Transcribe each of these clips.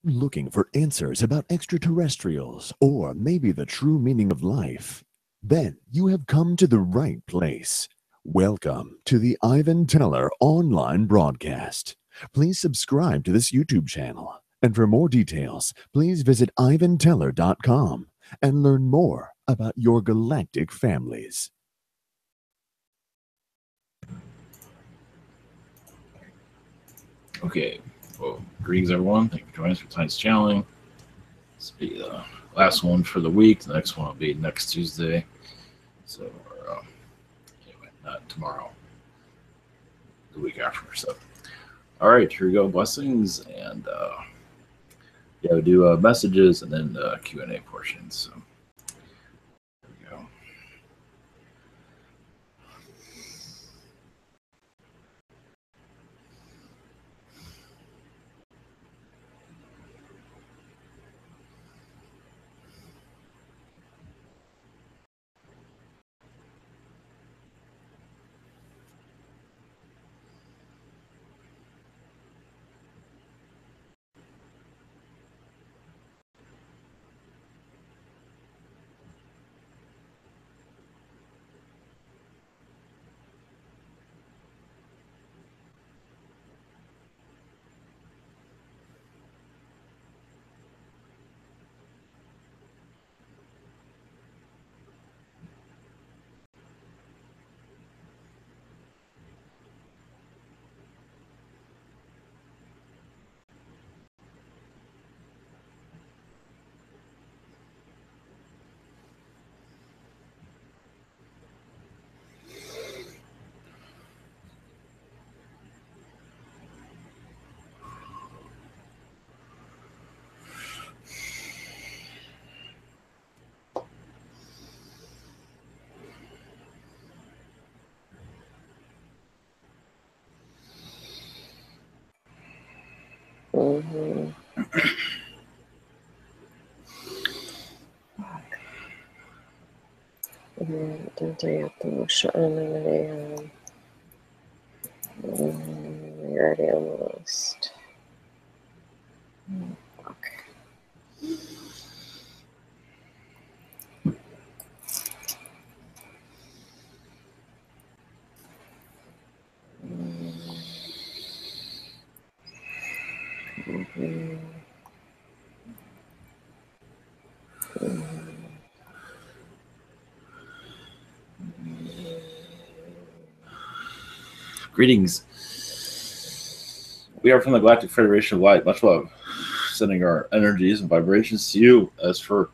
Looking for answers about extraterrestrials or maybe the true meaning of life? Then you have come to the right place. Welcome to the Ivan Teller online broadcast. Please subscribe to this YouTube channel. And for more details, please visit ivanteller.com and learn more about your galactic families. Okay, well, greetings everyone. Thank you for joining us for tonight's channeling. This will be the last one for the week. The next one will be next Tuesday. So, anyway, not tomorrow, the week after. So, all right, here we go. Blessings, and yeah, we do messages and then Q&A portions. So, there we go. You're already almost. Okay. Greetings. We are from the Galactic Federation of Light. Much love. Sending our energies and vibrations to you as for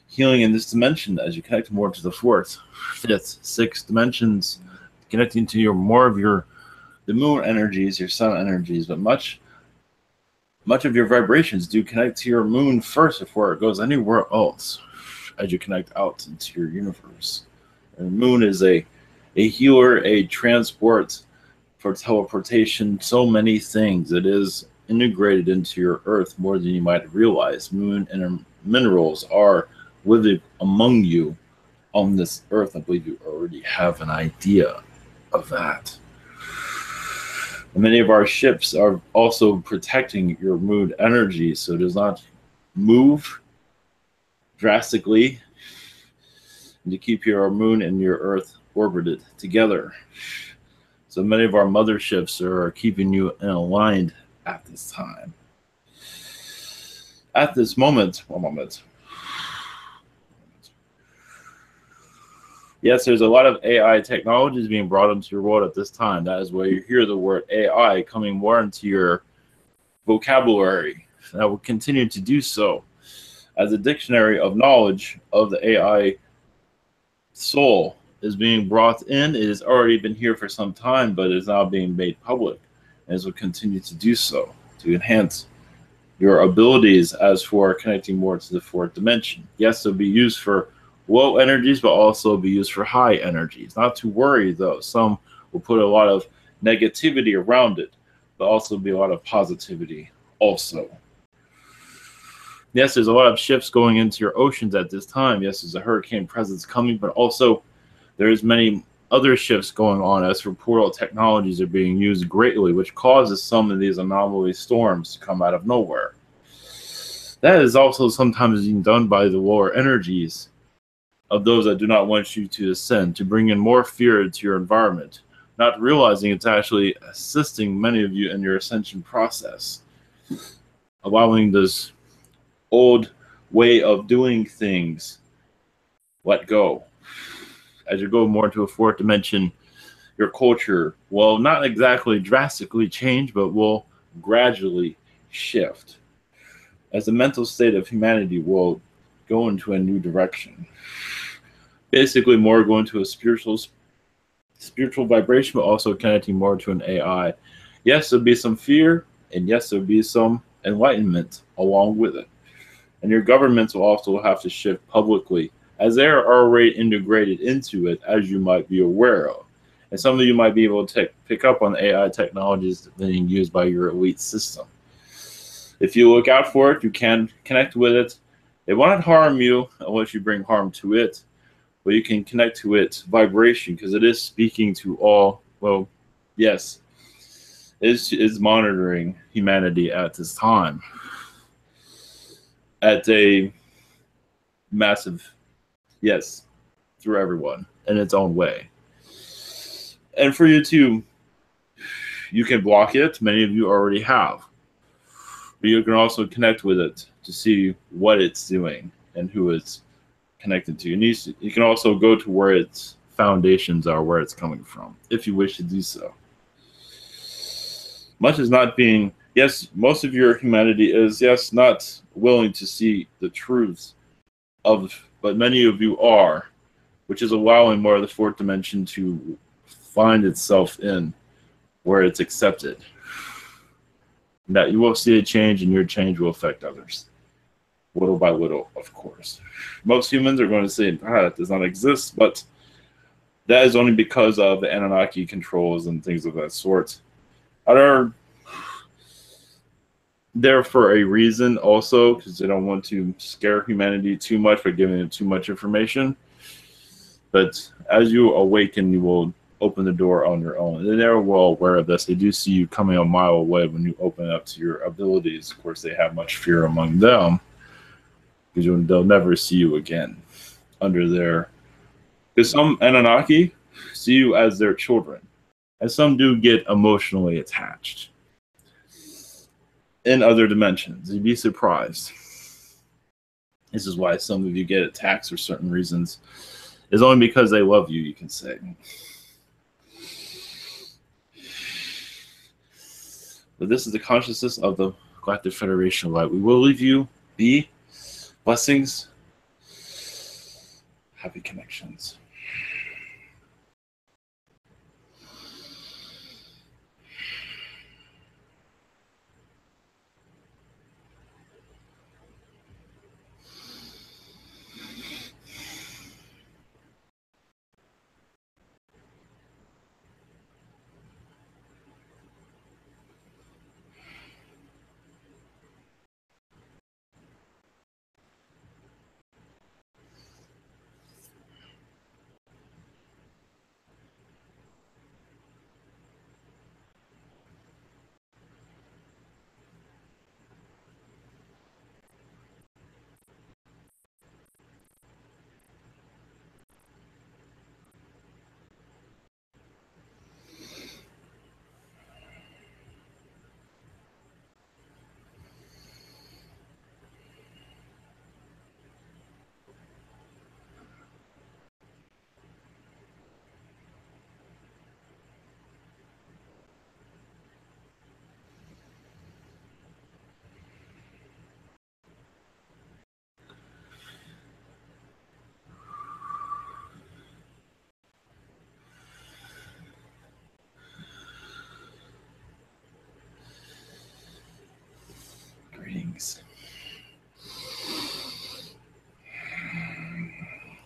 healing in this dimension as you connect more to the fourth, fifth, sixth dimensions, connecting to the moon energies, your sun energies, but much of your vibrations do connect to your moon first before it goes anywhere else as you connect out into your universe. And the moon is a healer, a transport for teleportation, so many things. It is integrated into your earth more than you might realize. Moon and minerals are living among you on this earth. I believe you already have an idea of that. And many of our ships are also protecting your moon energy so it does not move drastically, and to keep your moon and your earth orbited together. So many of our motherships are keeping you aligned at this time. At this moment, one moment. Yes, there's a lot of AI technologies being brought into your world at this time. That is where you hear the word AI coming more into your vocabulary. That will continue to do so. As a dictionary of knowledge of the AI soul is being brought in. It has already been here for some time, but it is now being made public, and it will continue to do so to enhance your abilities as for connecting more to the fourth dimension. Yes, it'll be used for low energies, but also be used for high energies. Not to worry, though. Some will put a lot of negativity around it, but also be a lot of positivity also. Yes, there's a lot of shifts going into your oceans at this time. Yes, there's a hurricane presence coming, but also there's many other shifts going on as for portal technologies are being used greatly, which causes some of these anomaly storms to come out of nowhere. That is also sometimes being done by the lower energies of those that do not want you to ascend, to bring in more fear into your environment, not realizing it's actually assisting many of you in your ascension process, allowing this old way of doing things let go. As you go more into a fourth dimension, your culture will not exactly drastically change, but will gradually shift, as the mental state of humanity will go into a new direction. Basically, more going to a spiritual vibration, but also connecting more to an AI. Yes, there'll be some fear, and yes, there'll be some enlightenment along with it. And your governments will also have to shift publicly, as they are already integrated into it, as you might be aware of. And some of you might be able to pick up on AI technologies being used by your elite system. If you look out for it, you can connect with it. It won't harm you unless you bring harm to it, but you can connect to its vibration because it is speaking to all. Well, yes, it is monitoring humanity at this time at a massive, yes, through everyone in its own way. And for you too, you can block it. Many of you already have. But you can also connect with it to see what it's doing and who it's connected to. You can also go to where its foundations are, where it's coming from, if you wish to do so. Much as not being, yes, most of your humanity is, yes, not willing to see the truths of, but many of you are, which is allowing more of the fourth dimension to find itself in where it's accepted. That you will see a change, and your change will affect others, little by little, of course. Most humans are going to say, that does not exist, but that is only because of the Anunnaki controls and things of that sort. Are there for a reason also, because they don't want to scare humanity too much by giving it too much information. But as you awaken, you will open the door on your own. And they're well aware of this. They do see you coming a mile away when you open up to your abilities. Of course, they have much fear among them, because they'll never see you again under their... Because some Anunnaki see you as their children, and some do get emotionally attached in other dimensions. You'd be surprised. This is why some of you get attacks for certain reasons. It's only because they love you, you can say. But this is the consciousness of the Galactic Federation of Light. We will leave you be. Blessings. Happy connections.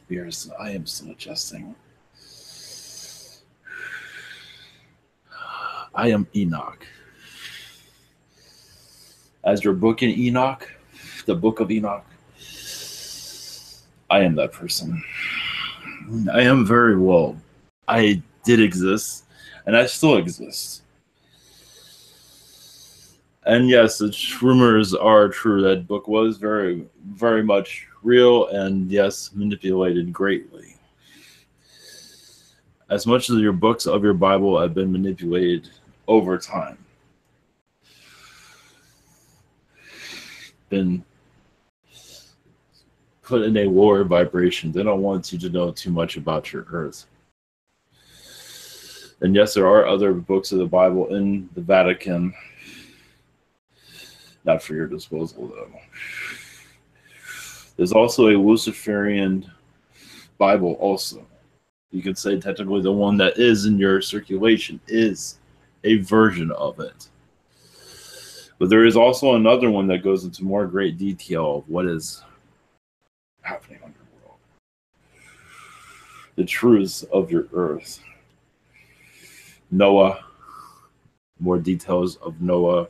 Greetings. I am still adjusting. I am Enoch. As your book in Enoch, the book of Enoch, I am that person. I am very well. I did exist, and I still exist. And yes, the rumors are true. That book was very, very much real, and yes, manipulated greatly. As much as your books of your Bible have been manipulated over time, been put in a lower vibration. They don't want you to know too much about your Earth. And yes, there are other books of the Bible in the Vatican. Not for your disposal, though. There's also a Luciferian Bible also. You could say technically the one that is in your circulation is a version of it. But there is also another one that goes into more great detail of what is happening on your world. The truths of your Earth. Noah. More details of Noah.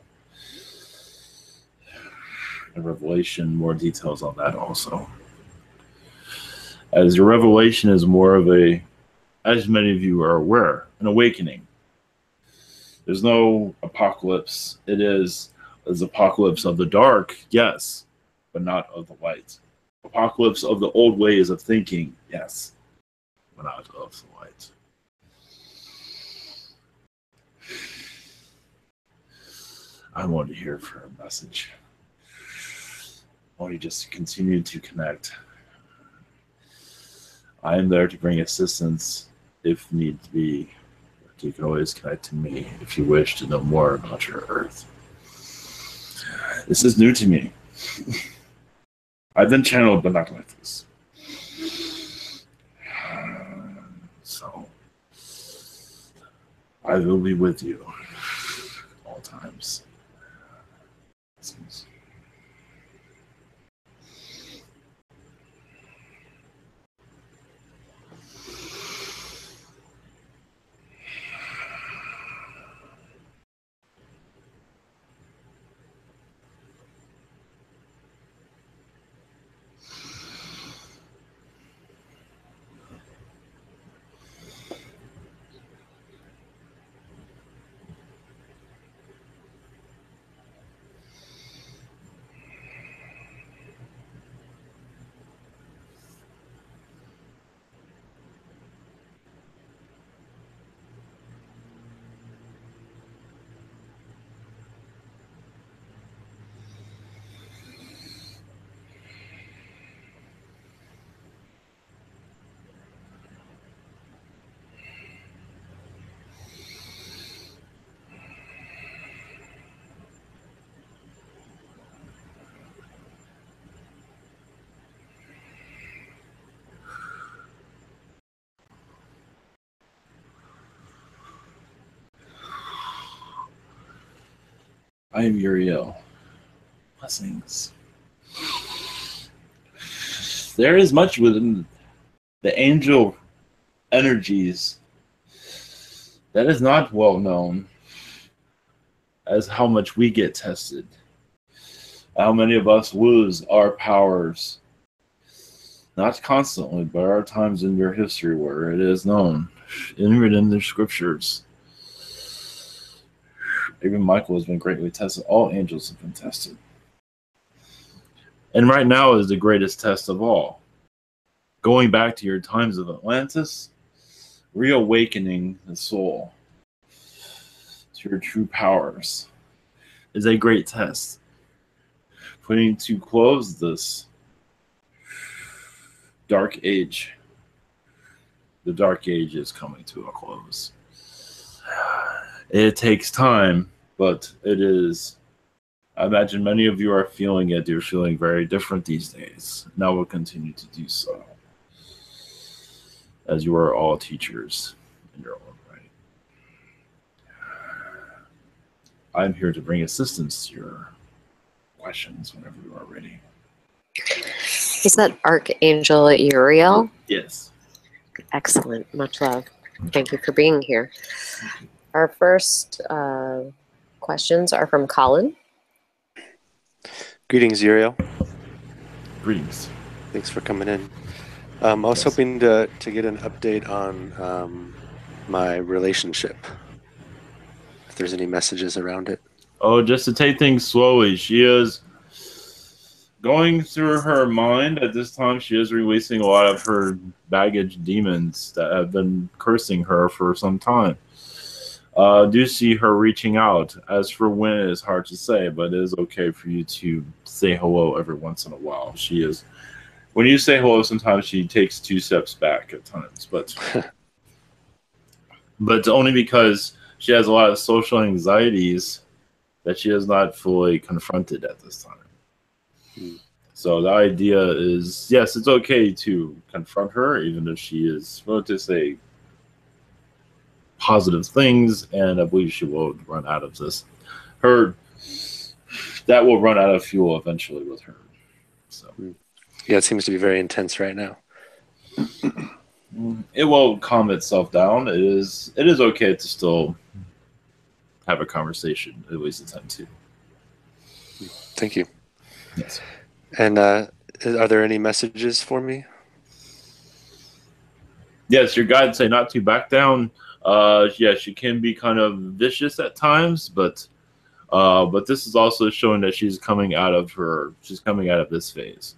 And Revelation, more details on that also. As your revelation is more of a, as many of you are aware, an awakening. There's no apocalypse. It is as apocalypse of the dark, yes, but not of the light. Apocalypse of the old ways of thinking, yes, but not of the light. I want to hear for a message. I want you just to continue to connect. I am there to bring assistance if need be. You can always connect to me if you wish to know more about your Earth. This is new to me. I've been channeled, but not like this. So, I will be with you all times. I am Uriel. Blessings. There is much within the angel energies that is not well known as how much we get tested. How many of us lose our powers. Not constantly, but there are times in your history where it is known, even in the scriptures. Even Michael has been greatly tested. All angels have been tested. And right now is the greatest test of all. Going back to your times of Atlantis, reawakening the soul to your true powers is a great test. Putting to close this dark age. The dark age is coming to a close. It takes time, but it is. I imagine many of you are feeling it. You're feeling very different these days. Now we'll continue to do so, as you are all teachers in your own right. I'm here to bring assistance to your questions whenever you are ready. Is that Archangel Uriel? Yes. Excellent. Much love. Thank you for being here. Our first questions are from Colin. Greetings, Uriel. Greetings. Thanks for coming in. I was hoping to get an update on my relationship, if there's any messages around it. Oh, just to take things slowly. She is going through her mind at this time. She is releasing a lot of her baggage demons that have been cursing her for some time. Do see her reaching out. As for when, it is hard to say, but it is okay for you to say hello every once in a while. She is. When you say hello, sometimes she takes 2 steps back at times, but only because she has a lot of social anxieties that she has not fully confronted at this time. So the idea is, yes, it's okay to confront her, even if she is willing to say positive things, and I believe she will run out of this. That will run out of fuel eventually with her. So Yeah, it seems to be very intense right now. it will calm itself down. It is okay to still have a conversation, at least attempt to. Thank you. Yes. And are there any messages for me? Yes, your guides say not to back down. Yeah, she can be kind of vicious at times, but this is also showing that she's coming out of this phase.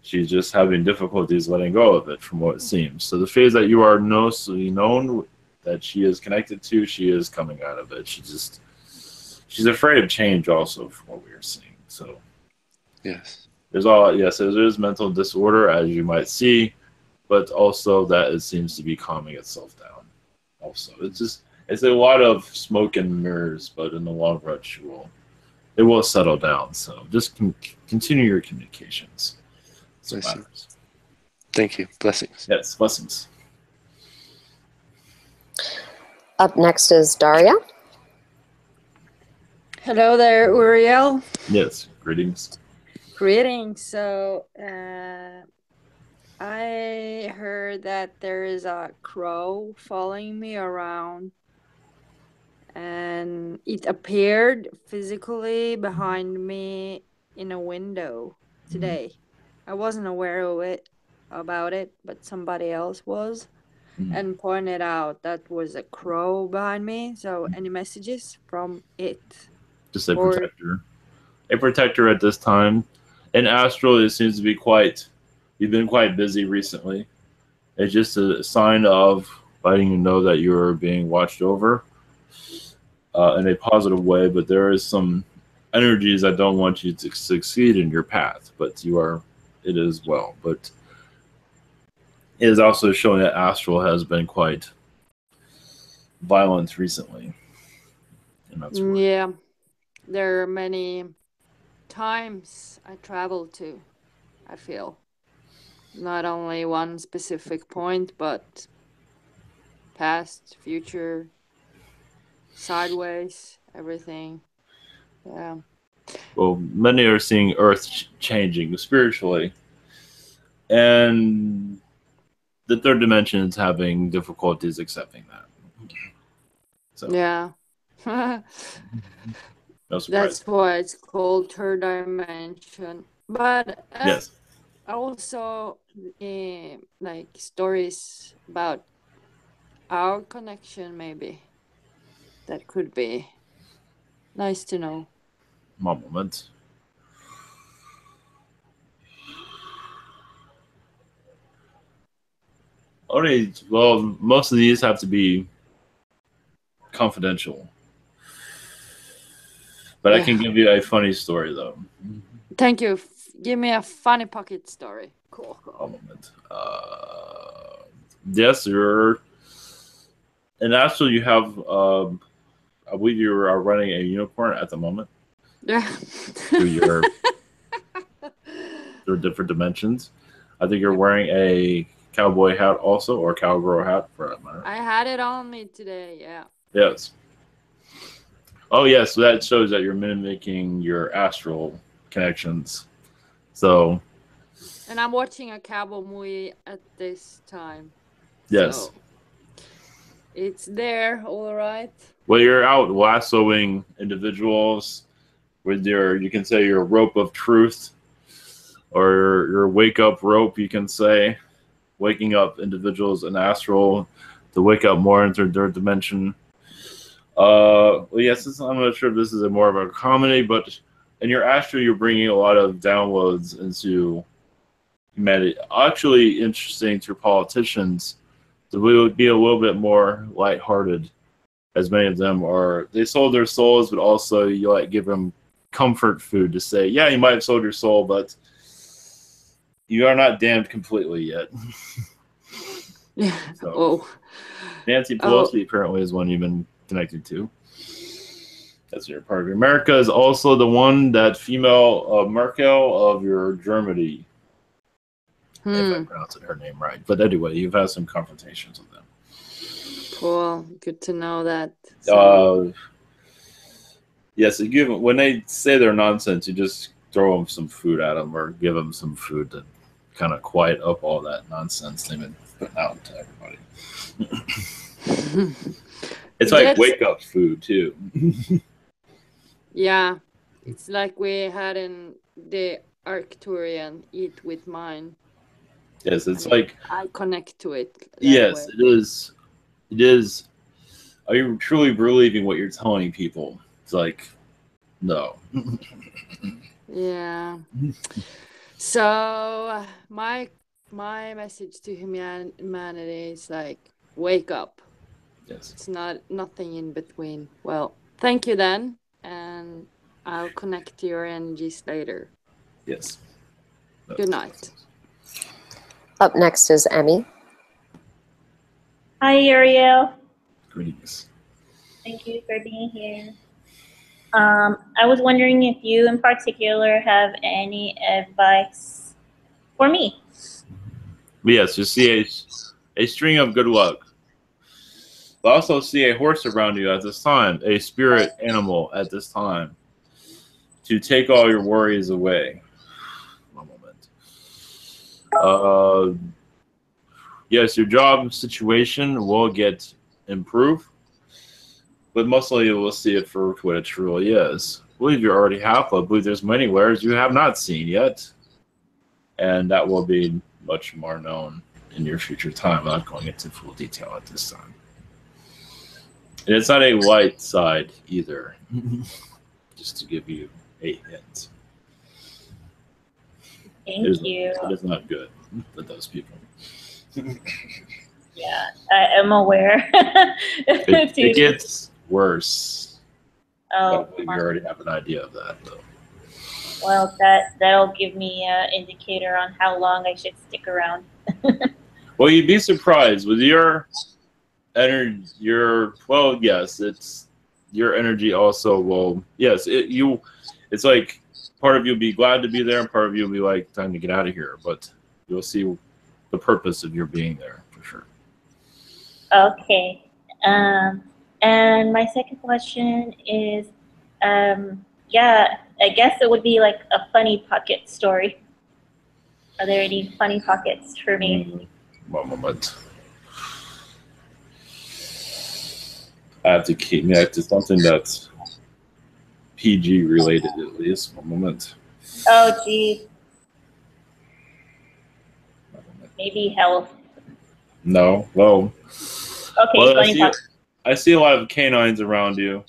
She's just having difficulties letting go of it, from what it seems. So the phase that you are known that she is connected to, she is coming out of it. She's afraid of change, also, from what we are seeing. So Yes. There's mental disorder, as you might see, but also that it seems to be calming itself down. Also, it's a lot of smoke and mirrors, but in the long run, it will settle down. So just continue your communications. So matters. Thank you. Blessings. Yes, blessings. Up next is Daria. Hello there, Uriel. Yes, greetings. Greetings. So, I heard that there is a crow following me around, and it appeared physically behind me in a window today. I wasn't aware about it, but somebody else was, and pointed out that was a crow behind me. So, any messages from it? Just a protector. A protector at this time. In astral, it seems to be you've been quite busy recently. It's just a sign of letting you know that you're being watched over in a positive way, but there is some energies that don't want you to succeed in your path, but it is well. But it is also showing that astral has been quite violent recently. And that's Yeah, there are many times I travel to, I feel. Not only one specific point, but past, future, sideways, everything. Yeah. Well, many are seeing Earth changing spiritually, and the third dimension is having difficulties accepting that. So Yeah. no surprise. That's why it's called third dimension. But Yes. also, like stories about our connection, maybe. That could be nice to know. One moment. Most of these have to be confidential. But I can give you a funny story, though. Thank you. Give me a funny pocket story. Cool. A moment. Yes, you're. And actually, you have. I believe you are running a unicorn at the moment. Yeah. Through different dimensions. I think you're wearing a cowboy hat also, or cowgirl hat for that matter. I had it on me today. Yeah. Yes. Oh, yes. So that shows that you're mimicking your astral connections. So. And I'm watching a cowboy movie at this time. Yes. So it's there, all right. Well, you're out lassoing individuals with you can say your rope of truth, or your wake up rope, you can say, waking up individuals in astral to wake up more into their dimension. Well, yes, I'm not sure if this is a more of a comedy, but in your astral, you're bringing a lot of downloads into humanity. Actually, interesting to politicians, so we would be a little bit more lighthearted, as many of them are. They sold their souls, but also you like give them comfort food to say, yeah, you might have sold your soul, but you are not damned completely yet. Yeah. So, Oh. Nancy Oh. Pelosi apparently is one you've been connected to. That's your part of America is also the one that female Merkel of your Germany, if I pronounced her name right. But anyway, you've had some confrontations with them. Cool. Good to know that. So, yes, when they say they're nonsense, you just throw them some food at them or give them some food to kind of quiet up all that nonsense they've been putting out to everybody. It's like wake up food too. Yeah, it's like we had in the Arcturian Eat with Mine. Yes, it's like I connect to it. Yes, it is. It is. Are you truly believing what you're telling people? It's like, no. Yeah. So my message to humanity is like, wake up. Yes. It's nothing in between. Well, thank you then, and I'll connect to your energies later. Yes. Good night. Up next is Emmy. Hi, Uriel. Greetings. Thank you for being here. I was wondering if you in particular have any advice for me. Yes, you see a string of good luck. I also see a horse around you at this time, a spirit animal at this time, to take all your worries away. One moment. Yes, your job situation will get improved, but mostly you will see it for what it truly is. I believe you already have. I believe there's many layers you have not seen yet, and that will be much more known in your future time. I'm not going into full detail at this time. And it's not a light side either, just to give you a hint. Thank you. It is not good for those people. Yeah, I am aware. It gets worse. Oh, you already have an idea of that, though. Well, that'll give me an indicator on how long I should stick around. Well, you'd be surprised with your energy. Yes, it's your energy also will. Yes, it's like part of you will be glad to be there, and part of you will be like, time to get out of here. But you'll see the purpose of your being there for sure. Okay. And my second question is, yeah, I guess it would be like a funny pocket story. Are there any funny pockets for me? One moment. I have to keep me to something that's PG related at least. One moment. Oh, gee. Maybe health. No. Well. Okay. Well, I see a lot of canines around you.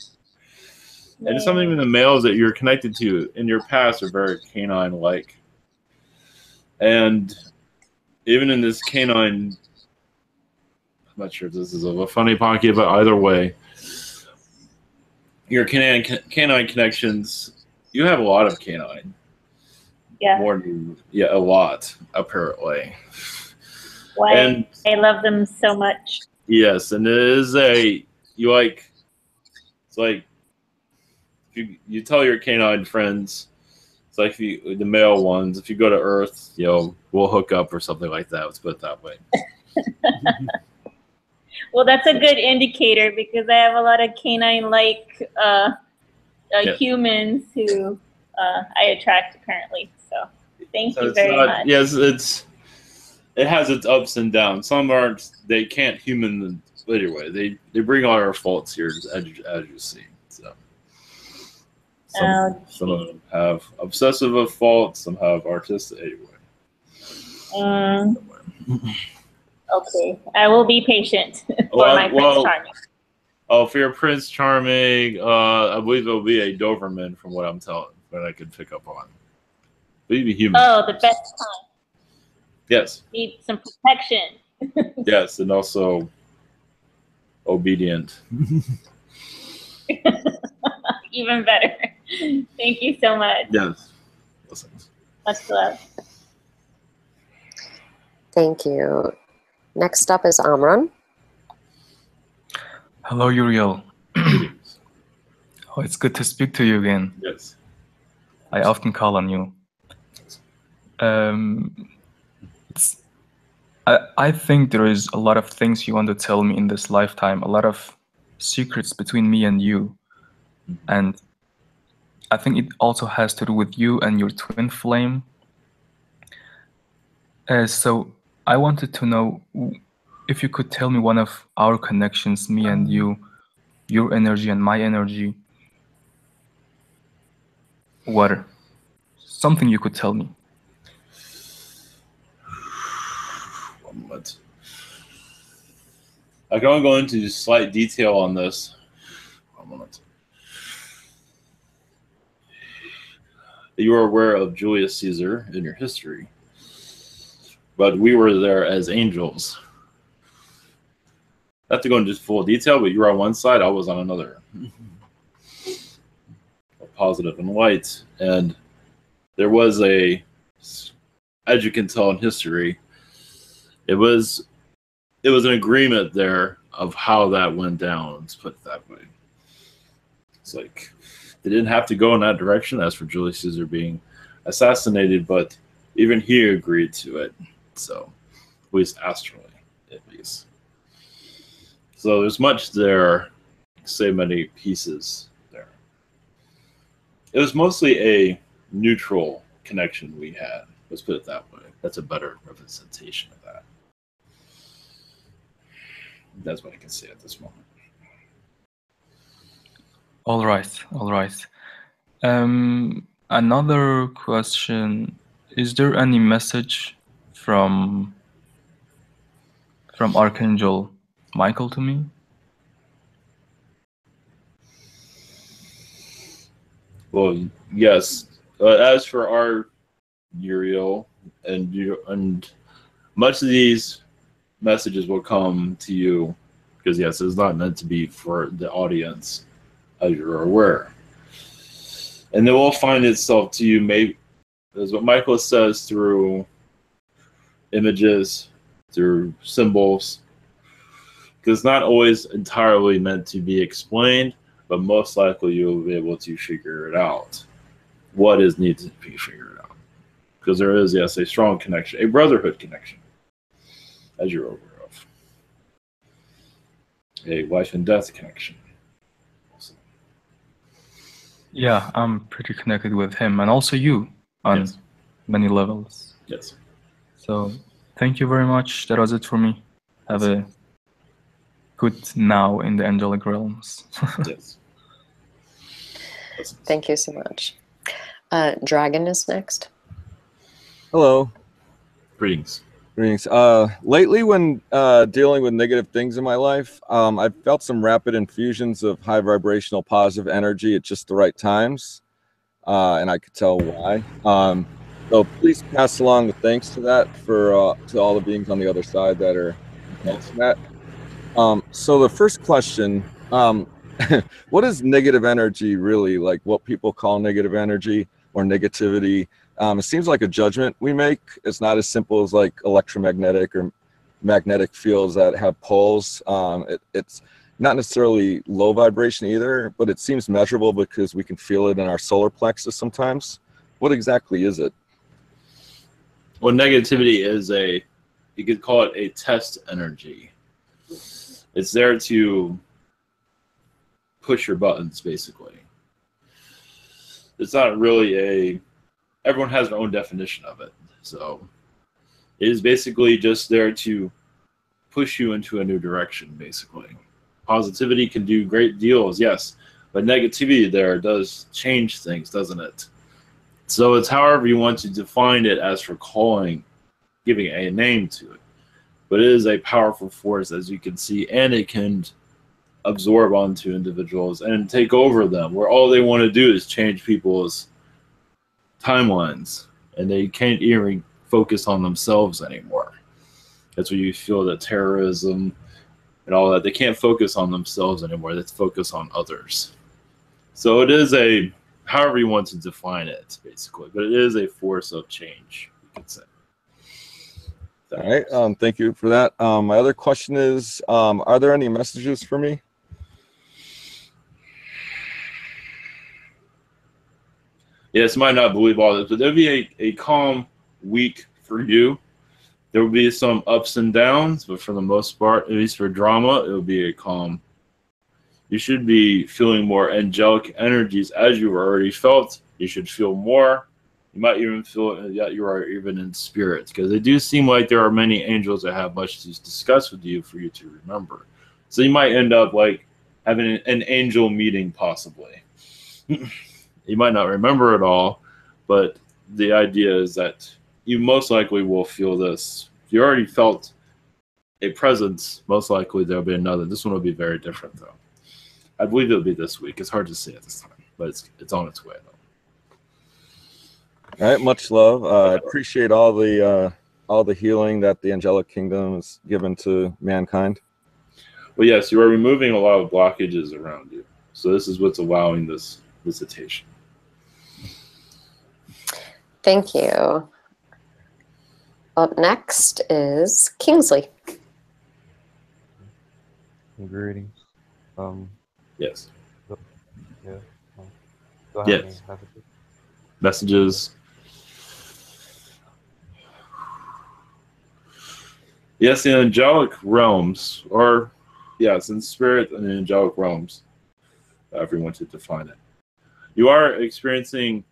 And some even the males that you're connected to in your past are very canine-like. And even in this canine, I'm not sure if this is a funny pocket, but either way, your canine connections, you have a lot of canine. Yeah. A lot, apparently. Why? And I love them so much. Yes, and it is it's like, if you tell your canine friends, it's like the male ones, if you go to Earth, we'll hook up or something like that. Let's put it that way. Well, that's a good indicator because I have a lot of canine-like humans who I attract apparently. So thank you very much. Yes, it has its ups and downs. Some they can't human anyway. They bring all our faults here as you see. So some of them have obsessive faults, some have artistic anyway. Okay, I will be patient for my Prince Charming. Oh, for your Prince Charming, I believe it'll be a Doberman from what I'm telling, what I could pick up on. Maybe human. Oh, the best time. Yes. Need some protection. Yes, and also obedient. Even better. Thank you so much. Yes. Listen. Much love. Thank you. Next up is Amran. Hello, Uriel. Oh, it's good to speak to you again. Yes. I often call on you. I think there is a lot of things you want to tell me in this lifetime, a lot of secrets between me and you. And I think it also has to do with you and your twin flame. So I wanted to know if you could tell me one of our connections, me and you, your energy and my energy. What? Something you could tell me. But I can only go into slight detail on this. One moment. You are aware of Julius Caesar in your history, but we were there as angels. Not to go into full detail, but you were on one side, I was on another. Positive and light, and there was a, as you can tell in history, it was an agreement there of how that went down. Let's put it that way. It's like they didn't have to go in that direction as for Julius Caesar being assassinated, but even he agreed to it. So, at least astrally, at least. So there's much there, say many pieces there. It was mostly a neutral connection we had. Let's put it that way. That's a better representation of that. That's what I can say at this moment. All right. Another question: is there any message from Archangel Michael to me? Well, yes. As for our Uriel and much of these messages will come to you because yes, it's not meant to be for the audience, as you're aware, and it will find itself to you. Maybe as what Michael says through images, through symbols, because it's not always entirely meant to be explained, but most likely you'll be able to figure it out. What is needed to be figured out, because there is, yes, a strong connection, a brotherhood connection, as you're aware of, a life and death connection. Yeah, I'm pretty connected with him and also you on many levels. Yes. So thank you very much. That was it for me. Have a good now in the angelic realms. Yes. Thank you so much. Dragon is next. Hello. Greetings. Greetings. Lately, when dealing with negative things in my life, I've felt some rapid infusions of high vibrational positive energy at just the right times, and I could tell why. So please pass along the thanks to that for to all the beings on the other side that are enhancing that. So the first question, what is negative energy really? Like what people call negative energy or negativity? It seems like a judgment we make. It's not as simple as like electromagnetic or magnetic fields that have poles. It's not necessarily low vibration either, but it seems measurable because we can feel it in our solar plexus sometimes. What exactly is it? Well, negativity is you could call it a test energy. It's there to push your buttons, basically. It's not really everyone has their own definition of it. So it is basically just there to push you into a new direction, basically. Positivity can do great deals, yes, but negativity there does change things, doesn't it? So it's however you want to define it as for giving a name to it. But it is a powerful force, as you can see, and it can absorb onto individuals and take over them, where all they want to do is change people's timelines, and they can't even focus on themselves anymore. That's where you feel the terrorism and all that. They can't focus on themselves anymore. They focus on others. So it is a, however you want to define it, basically, but it is a force of change, you could say. All right. Thank you for that. My other question is, are there any messages for me? Yes, you might not believe all this, but there'll be a calm week for you. There will be some ups and downs, but for the most part, at least for drama, it will be a calm. You should be feeling more angelic energies as you've already felt. You should feel more. You might even feel that you are even in spirit, because they do seem like there are many angels that have much to discuss with you for you to remember. So you might end up like having an angel meeting, possibly. You might not remember it all, but the idea is that you most likely will feel this. If you already felt a presence, most likely there'll be another. This one will be very different, though. I believe it'll be this week. It's hard to say at this time, but it's on its way, though. All right, much love. I appreciate all the healing that the angelic kingdom has given to mankind. Well, yes, you are removing a lot of blockages around you. So this is what's allowing this visitation. Thank you. Up next is Kingsley. Greetings. Yes. Yeah. Do I have any Yes. messages? Messages. Yes, in angelic realms, or yes, in spirit and in angelic realms, however you want to define it. You are experiencing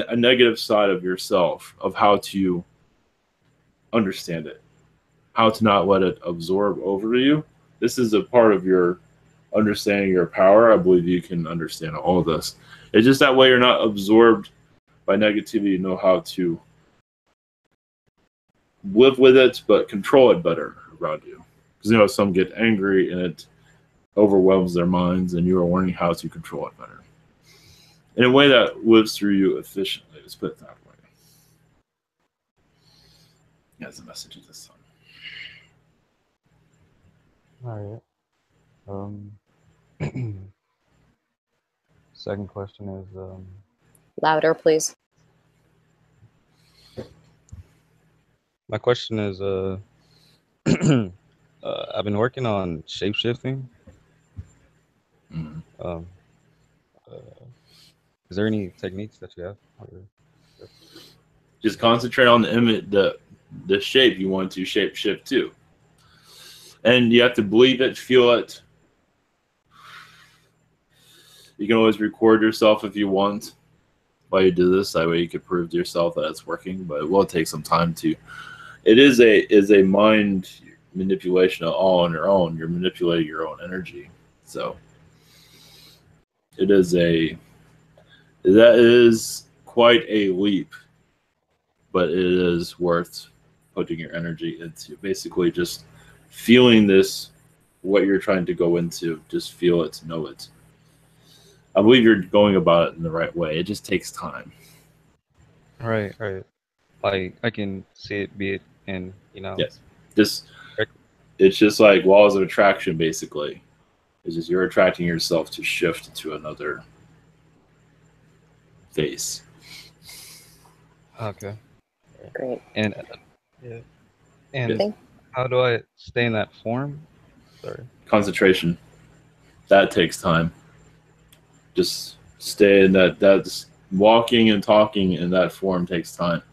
a negative side of yourself, of how to understand it, how to not let it absorb over you. This is a part of your understanding your power. I believe you can understand all of this. It's just that way you're not absorbed by negativity. You know how to live with it, but control it better around you. Because some get angry and it overwhelms their minds, and you are learning how to control it better in a way that lives through you efficiently. Let's put it that way. That's the message of this time. All right. Second question is Louder, please. my question is I've been working on shape shifting. Is there any techniques that you have? Just concentrate on the image, the shape you want to shape shift to, and you have to believe it, feel it. You can always record yourself if you want while you do this. That way you can prove to yourself that it's working, but it will take some time to. It is a mind manipulation all on your own. You're manipulating your own energy. So that is quite a leap, but it is worth putting your energy into. Basically just feeling this, what you're trying to go into, just feel it, know it. I believe you're going about it in the right way. It just takes time. Right. Like I can see it, be it, and Yes. It's just like laws of attraction, basically. It's just you're attracting yourself to shift to another phase. Okay. Great. And how do I stay in that form? Sorry. Concentration. That takes time. Just stay in that. That's walking and talking in that form takes time.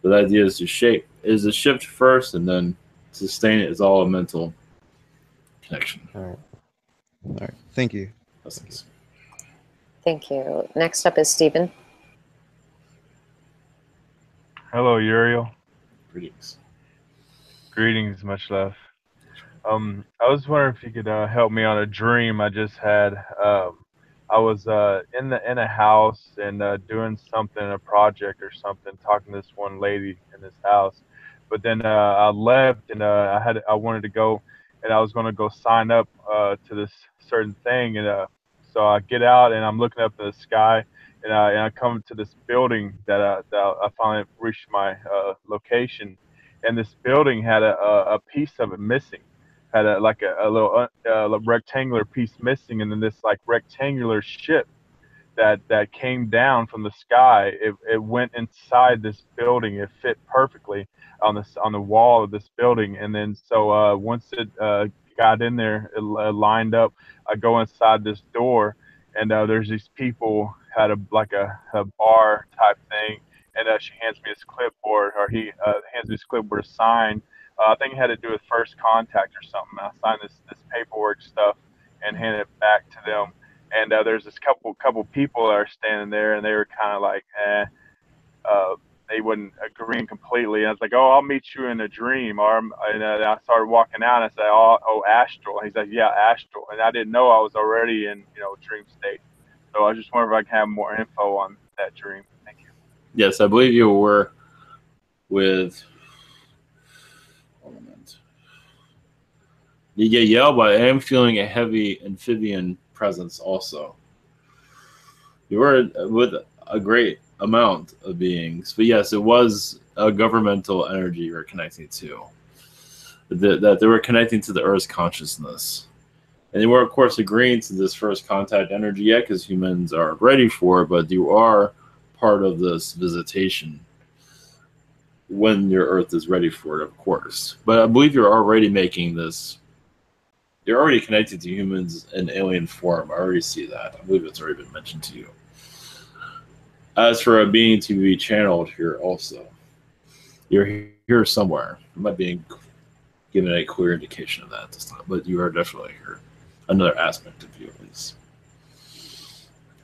But the idea is to shape. Is to shift first, and then sustain it is all a mental connection. All right. Thank you. Thank you. Next up is Stephen. Hello, Uriel. Greetings. Greetings, much love. I was wondering if you could help me on a dream I just had. I was in a house and doing something, a project or something, talking to this one lady in this house. But then I left and I wanted to go and I was going to go sign up to this certain thing, and so I get out and I'm looking up at the sky, and I come to this building that I finally reached my location, and this building had a piece of it missing, had a little rectangular piece missing, and then this like rectangular ship that came down from the sky. It went inside this building. It fit perfectly on the wall of this building. And then so once it got in there, it lined up. I go inside this door, and there's these people had a bar type thing, and she hands me this clipboard, or he hands me this clipboard signed. I think it had to do with first contact or something. I signed this paperwork stuff and handed it back to them. And there's this couple people that are standing there, and they were kind of like, they wouldn't agreeing completely. And I was like, oh, I'll meet you in a dream. And I started walking out, and I said, oh, astral. And he's like, yeah, astral. And I didn't know I was already in, dream state. So I was just wondering if I can have more info on that dream. Thank you. Yes, I believe you were with. You get yelled, but I am feeling a heavy amphibian presence also. You were with a great amount of beings, but yes, it was a governmental energy you were connecting to. That they were connecting to the Earth's consciousness. And they were, of course, agreeing to this first contact energy yet, because humans aren't ready for it, but you are part of this visitation when your Earth is ready for it, of course. But I believe you're already making this. You're already connected to humans in alien form. I already see that. I believe it's already been mentioned to you. As for a being to be channeled here also, you're here somewhere. I'm not being given a clear indication of that at this time, but you are definitely here. Another aspect of you, at least.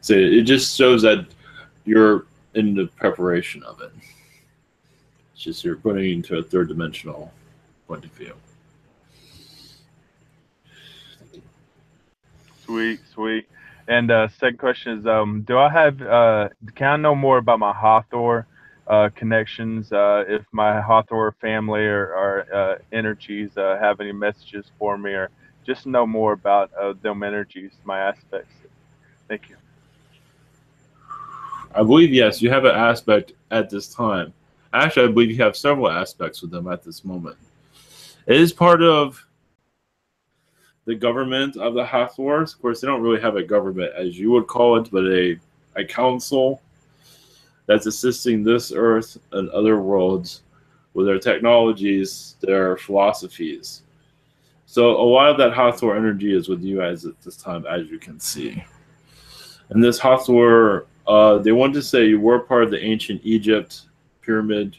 So it just shows that you're in the preparation of it. It's just you're putting it into a third dimensional point of view. Sweet. And second question is, do I have? Can I know more about my Hathor connections? If my Hathor family or energies have any messages for me, or just know more about them energies, my aspects. Thank you. I believe yes, you have an aspect at this time. Actually, I believe you have several aspects with them at this moment. It is part of the government of the Hathors. Of course, they don't really have a government as you would call it, but a council that's assisting this Earth and other worlds with their technologies, their philosophies. So a lot of that Hathor energy is with you as at this time, as you can see. And this Hathor, they want to say you were part of the ancient Egypt pyramid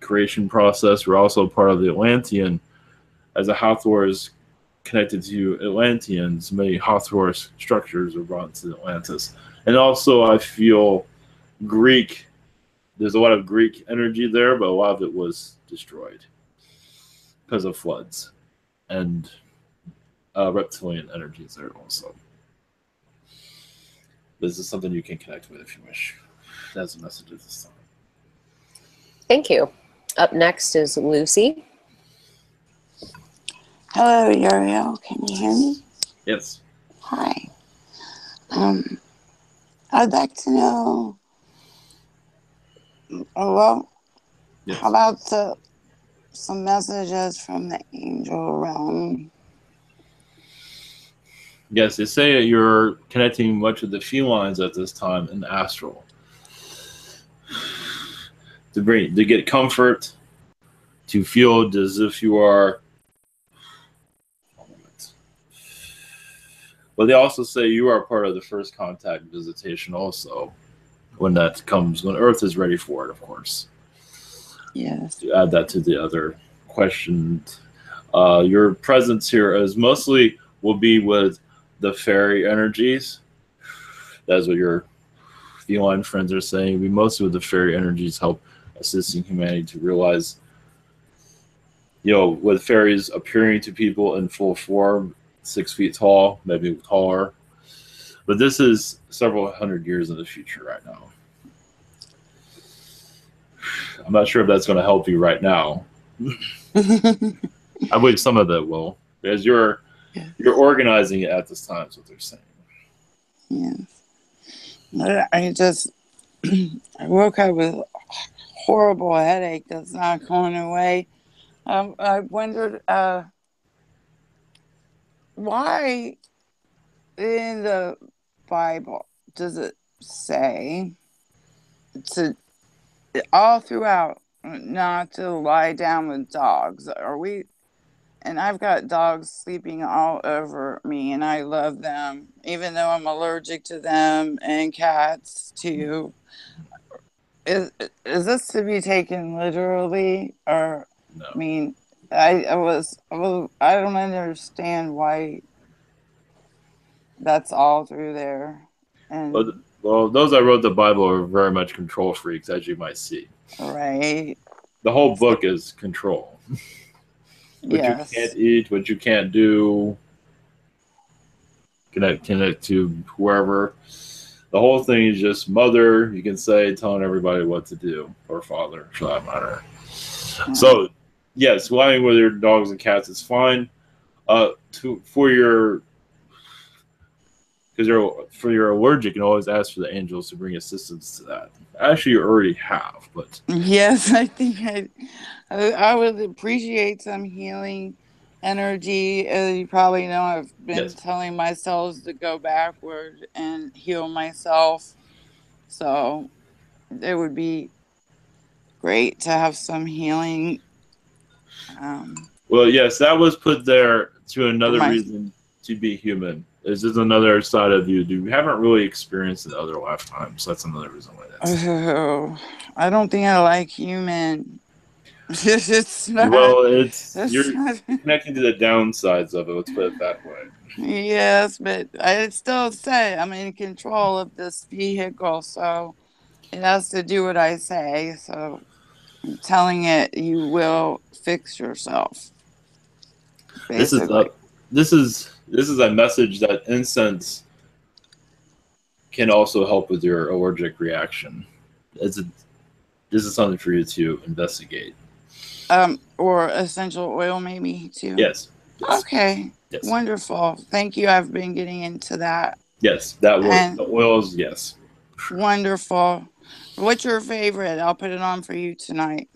creation process. You're also part of the Atlantean, as the Hathor is connected to Atlanteans. Many Hathor structures are brought to Atlantis. And also I feel Greek, there's a lot of Greek energy there, but a lot of it was destroyed because of floods. And reptilian energies there also. This is something you can connect with if you wish. That's a message at this time. Thank you. Up next is Lucy. Hello, Uriel. Can you hear me? Yes. Hi. I'd like to know, well, yes. How about some messages from the angel realm? Yes, they say that you're connecting much with the felines at this time in astral. To get comfort, to feel as if you are. But they also say you are part of the first contact visitation also, when that comes, when Earth is ready for it, of course. Yes. To add that to the other question, your presence here is mostly will be with the fairy energies. That's what your feline friends are saying. We mostly with the fairy energies help assisting humanity to realize, with fairies appearing to people in full form, 6 feet tall, maybe taller. But this is several hundred years in the future right now. I'm not sure if that's going to help you right now. I believe some of that will, because you're organizing it at this time. Is what they're saying. Yes. I just I woke up with a horrible headache that's not going away. I wondered why in the Bible does it say to all throughout not to lie down with dogs? Are we? And I've got dogs sleeping all over me, and I love them, even though I'm allergic to them, and cats too. Is this to be taken literally, or? No. I mean, I don't understand why that's all through there. And well, those that wrote the Bible are very much control freaks, as you might see. right. The whole book is control. What Yes. you can't eat, what you can't do, connect to whoever. The whole thing is just mother, you can say, telling everybody what to do, or father, for that matter. So, yes, lying with your dogs and cats is fine. For your allergic, you can always ask for the angels to bring assistance to that. Actually, you already have, but yes, I think I would appreciate some healing energy. You probably know I've been telling myself to go backward and heal myself. So it would be great to have some healing. Well, yes, that was put there to another reason to be human. This is another side of you haven't really experienced in other lifetimes. That's another reason why that's. Oh, I don't think I like human. It's not. Well, you're connecting to the downsides of it. Let's put it that way. Yes, but I still say I'm in control of this vehicle, so it has to do what I say. So I'm telling it, you will fix yourself. Basically. This is a message that incense can also help with your allergic reaction. This is something for you to investigate. Or essential oil, maybe too. Yes. Okay. Yes. Wonderful. Thank you. I've been getting into that. Yes, that was the oils. Yes. Wonderful. What's your favorite? I'll put it on for you tonight.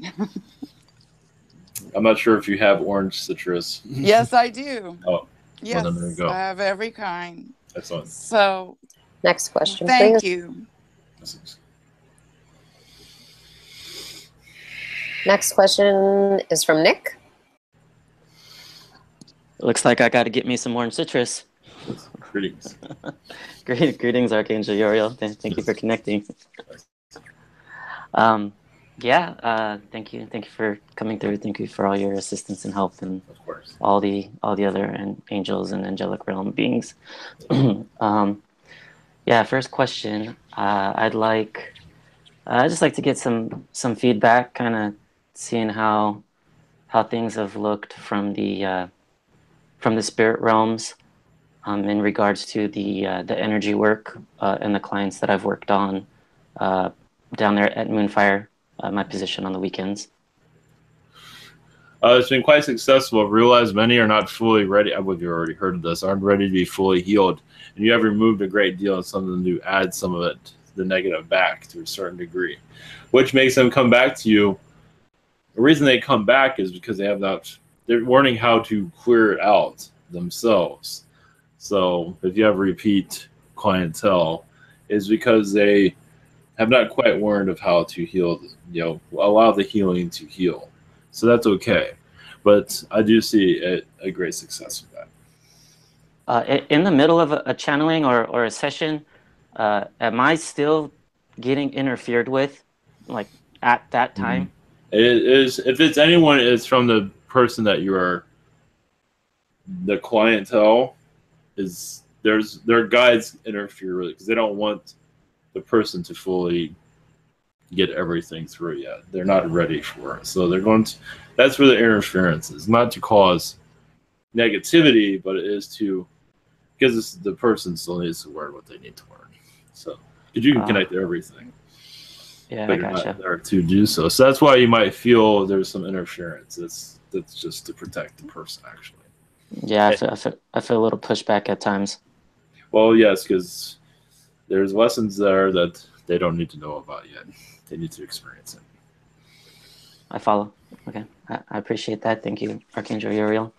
I'm not sure if you have orange citrus. Yes, I do. Oh, yes, well, then there you go. I have every kind. Excellent. So, next question. Thank please. you. Next question is from Nick. Looks like I got to get me some orange citrus. Greetings. Greetings, Archangel Uriel. Thank you for connecting. Thank you for coming through. Thank you for all your assistance and help, and of course all the other angels and angelic realm beings. First question. I'd just like to get some feedback, kind of seeing how things have looked from the spirit realms in regards to the energy work and the clients that I've worked on down there at Moonfire, my position on the weekends. It's been quite successful. I've realized many are not fully ready. I believe you already heard of this. Aren't ready to be fully healed, and you have removed a great deal, and some of them do add some of it, the negative, back to a certain degree, which makes them come back to you. The reason they come back is because they're learning how to clear it out themselves. So if you have repeat clientele, is because they have not quite learned of how to heal, allow the healing to heal. So that's okay. But I do see a great success with that. In the middle of a channeling or a session, am I still getting interfered with, like at that time? It is. If it's anyone, it's from the person that you are. The clientele is their guides interfere with it because they don't want the person to fully get everything through yet. They're not ready for it, so they're going to. That's where the interference is, not to cause negativity, but it is to because the person still needs to learn what they need to learn. So, because you can connect to everything. Yeah, but I you're gotcha. not there to do so. So that's why you might feel there's some interference. That's just to protect the person, actually. Yeah, I feel a little pushback at times. Well, yes, because there's lessons there that they don't need to know about yet. They need to experience it. I follow. Okay, I appreciate that. Thank you, Archangel Uriel.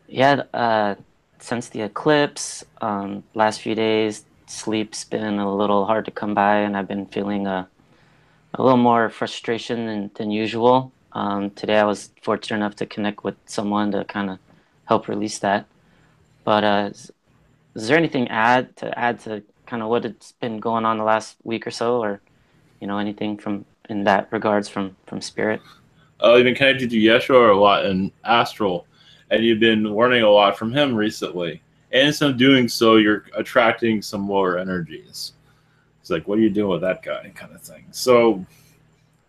Yeah, since the eclipse, last few days, sleep's been a little hard to come by, and I've been feeling a little more frustration than usual. Today I was fortunate enough to connect with someone to kind of help release that. But is there anything to add to kind of what it's been going on the last week or so, or anything from in that regards from spirit? You've been connected to Yeshua a lot in astral, and you've been learning a lot from him recently. And in some doing so, you're attracting some more energies. It's like, what are you doing with that guy, kind of thing. So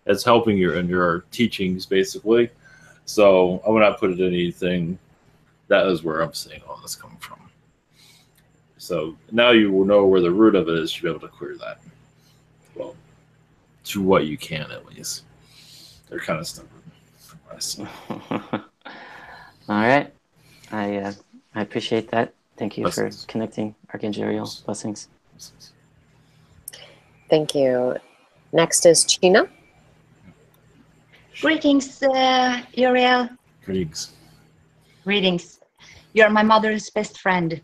it's helping you in your teachings, basically. So I would not put it in anything. That is where I'm seeing all this coming from. So now you will know where the root of it is. You'll be able to clear that. Well, to what you can, at least. They're kind of stubborn, from what I see. All right. I appreciate that. Thank you Blessings. for connecting, Archangel Uriel. Blessings. Thank you. Next is China. Greetings, Uriel. Greetings. Greetings. You're my mother's best friend.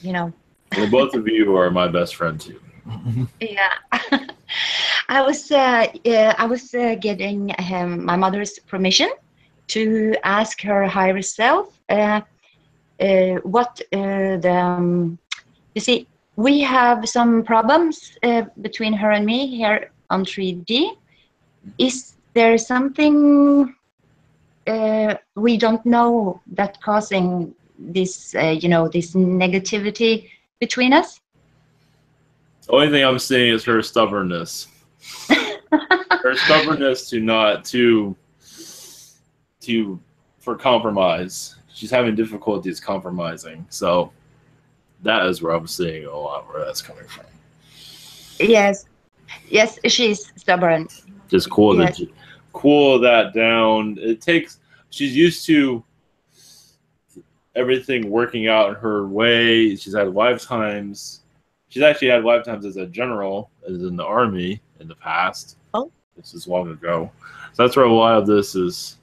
Well, both of you are my best friend too. Yeah. I was getting my mother's permission to ask her higher self what you see, we have some problems between her and me here on 3D. Is there something we don't know that causing this this negativity between us? The only thing I'm seeing is her stubbornness. Her stubbornness for compromise. She's having difficulties compromising. So that is where I'm seeing a lot where that's coming from. Yes, she's stubborn. Just cool that down. She's used to everything working out in her way. She's had lifetimes. She's actually had lifetimes as a general, as in the army in the past. Oh, this is long ago. So that's where a lot of this is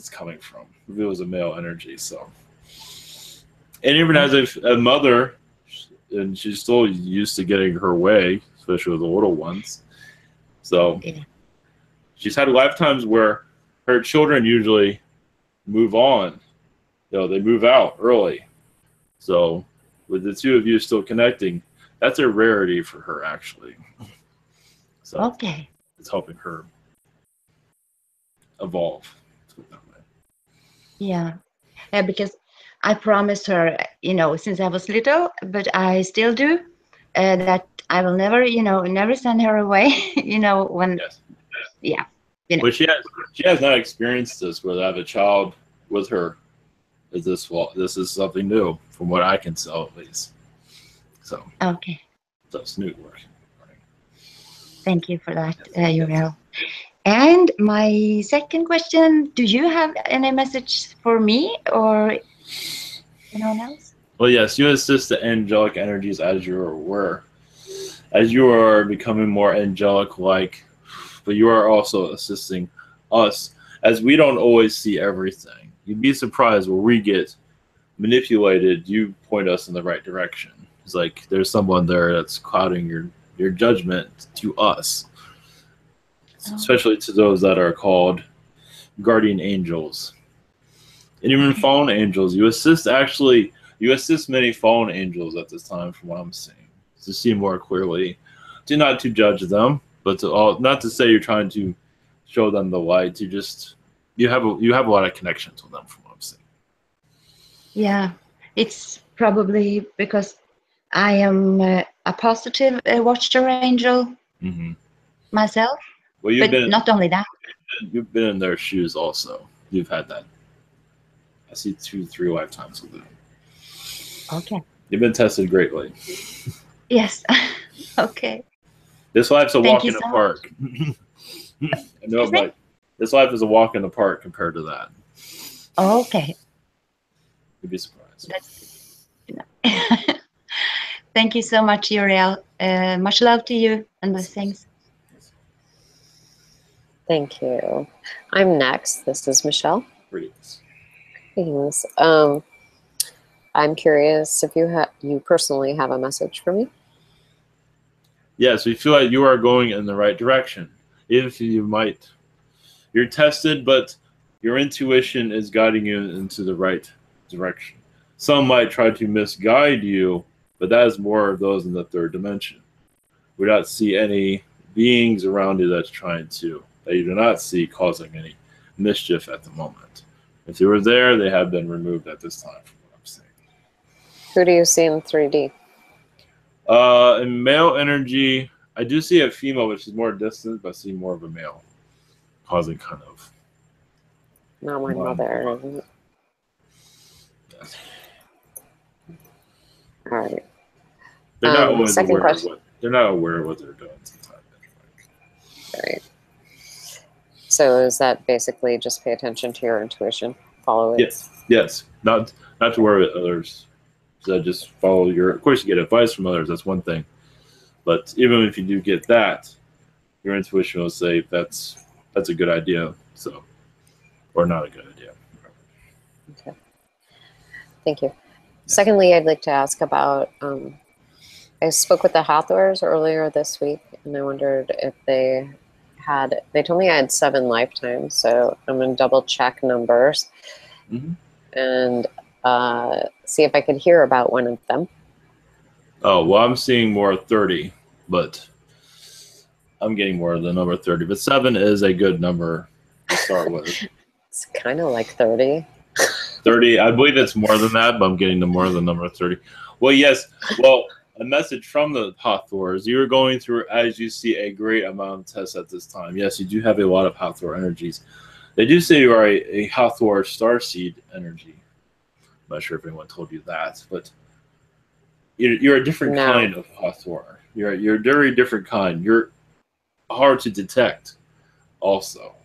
coming from. If it was a male energy, so. And even as a mother, and she's still used to getting her way, especially with the little ones. So she's had lifetimes where her children usually move on. They move out early. So with the two of you still connecting, that's a rarity for her, actually. So okay. It's helping her evolve. Yeah, because I promised her, since I was little, but I still do, that I will never, never send her away, when, yes. Yeah. But she has not experienced this where I have a child with her. This is something new from what I can tell, at least. So okay. That's new work. Thank you for that, Uriel. And my second question: do you have any message for me or anyone else? Well, yes, you assist the angelic energies as you are aware, as you are becoming more angelic-like, but you are also assisting us, as we don't always see everything. You'd be surprised where we get manipulated. You point us in the right direction. It's like there's someone there that's clouding your judgment to us, especially to those that are called guardian angels. And even fallen angels, you assist many fallen angels at this time, from what I'm seeing, to see more clearly. Not to judge them, but not to say you're trying to show them the light. You have a lot of connections with them, from what I'm seeing. Yeah, it's probably because I am a positive watcher angel myself. Well, not only that. You've been in their shoes also. You've had that. I see 2-3 lifetimes with them. Okay. You've been tested greatly. Yes. Okay. This life's a Thank walk you in the so much. park. I know, Excuse me? but this life is a walk in the park compared to that. Okay. You'd be surprised. Thank you so much, Uriel. Much love to you and blessings. Thank you. I'm next. This is Michelle. Greetings. Greetings. I'm curious if you personally have a message for me. Yes, we feel like you are going in the right direction. If you're tested, but your intuition is guiding you into the right direction. Some might try to misguide you, but that is more of those in the third dimension. We do not see any beings around you that you do not see causing any mischief at the moment. If they were there, they have been removed at this time, from what I'm saying. Who do you see in 3D? In male energy, I do see a female, which is more distant, but I see more of a male, causing kind of. Not my mother. Yes. All right. They're not always second aware question. they're not aware of what they're doing sometimes. Right. So is that basically just pay attention to your intuition, follow it? Yes. Not to worry with others. So just follow of course you get advice from others, that's one thing. But even if you do get that, your intuition will say that's a good idea, or not a good idea. Okay. Thank you. Secondly, I'd like to ask about, I spoke with the Hathors earlier this week, and I wondered if they told me I had 7 lifetimes, so I'm going to double check numbers and see if I could hear about one of them. Oh, well, I'm seeing more 30, but I'm getting more of the number 30. But 7 is a good number to start with. It's kind of like 30. 30, I believe it's more than that, but I'm getting to more than number 30. Well, yes. Well, a message from the Hathors. You are going through, as you see, a great amount of tests at this time. Yes, you do have a lot of Hathor energies. They do say you are a Hathor starseed energy. I'm not sure if anyone told you that, but you're a different kind of Hathor. You're a very different kind. You're hard to detect also.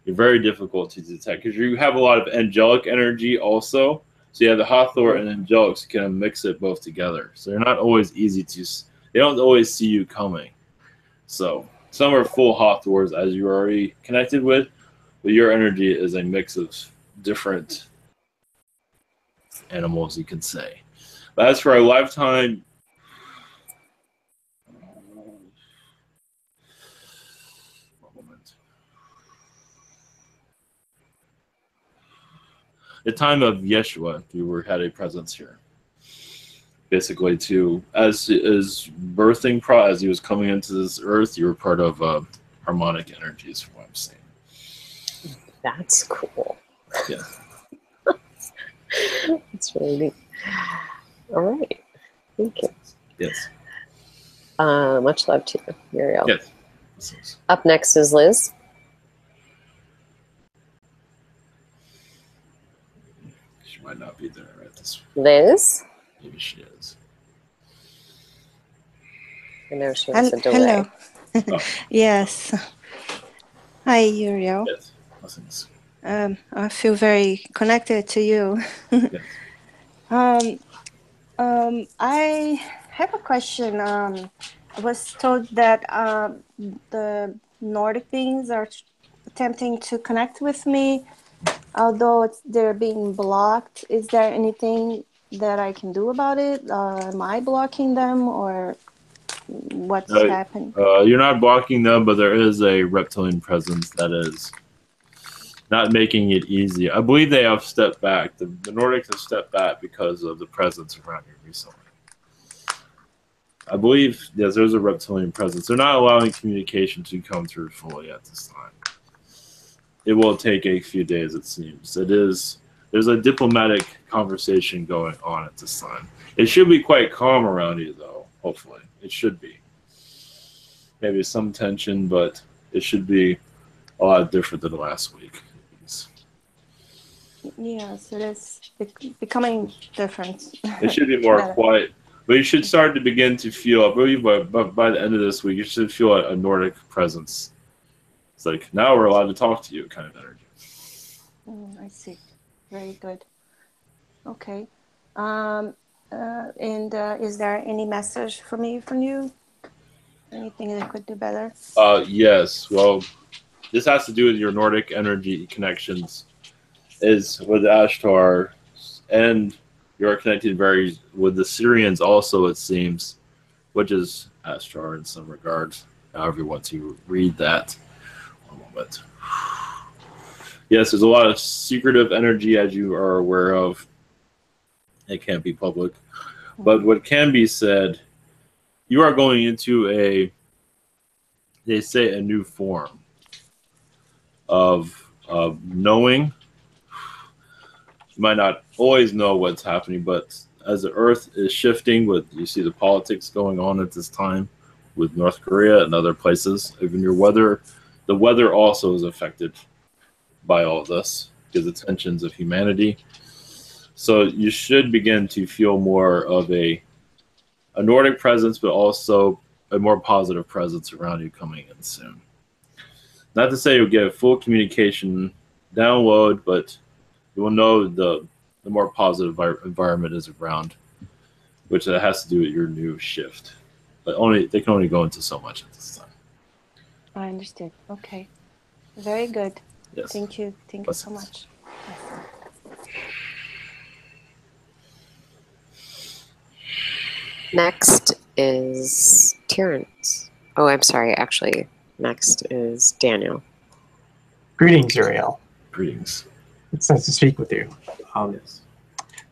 You're very difficult to detect because you have a lot of angelic energy also. So you have the Hathor and angelics, you can mix it both together. So they're not always easy they don't always see you coming. So some are full Hathors as you're already connected with, but your energy is a mix of different animals, you can say. But as for a lifetime, the time of Yeshua, you had a presence here. Basically, as his birthing as he was coming into this earth, you were part of harmonic energies, from what I'm saying. That's cool. Yeah. That's really neat. All right. Thank you. Yes. Much love to you, Uriel. Yes. Up next is Liz. She might not be there right this Liz? Maybe she is. I know she has a delay. Hello. Yes. Hi, Uriel. Yes. Blessings. I feel very connected to you. Yes. I have a question. I was told that the Nordic beings are attempting to connect with me, although they're being blocked. Is there anything that I can do about it? Am I blocking them, or what's happening? You're not blocking them, but there is a reptilian presence that is not making it easy. I believe they have stepped back. The Nordics have stepped back because of the presence around you recently. I believe, yes, there's a reptilian presence. They're not allowing communication to come through fully at this time. It will take a few days, it seems. There's a diplomatic conversation going on at this time. It should be quite calm around you, though, hopefully. It should be. Maybe some tension, but it should be a lot different than the last week. Yes, it is becoming different. It should be more quiet. But you should start to begin to feel, I believe by the end of this week, you should feel a Nordic presence. It's like, now we're allowed to talk to you kind of energy. I see. Very good. Okay. And is there any message for me from you? Anything that I could do better? Yes. Well, this has to do with your Nordic energy connections. Is with Ashtar, and you're connected very with the Syrians also, it seems, which is Ashtar in some regards. However you want to read that. One moment. Yes, there's a lot of secretive energy, as you are aware of. It can't be public. But what can be said, you are going into they say, a new form of knowing. You might not always know what's happening, but as the earth is shifting, you see the politics going on at this time with North Korea and other places, even your weather, the weather also is affected by all this because the tensions of humanity. So you should begin to feel more of a Nordic presence, but also a more positive presence around you coming in soon. Not to say you'll get a full communication download, but you will know the more positive environment is around, which has to do with your new shift. But they can only go into so much at this time. I understand. Okay. Very good. Yes. Thank you. Thank you so much. Next is Terrence. Oh, I'm sorry. Actually, next is Daniel. Greetings, Uriel. Greetings. It's nice to speak with you. Yes.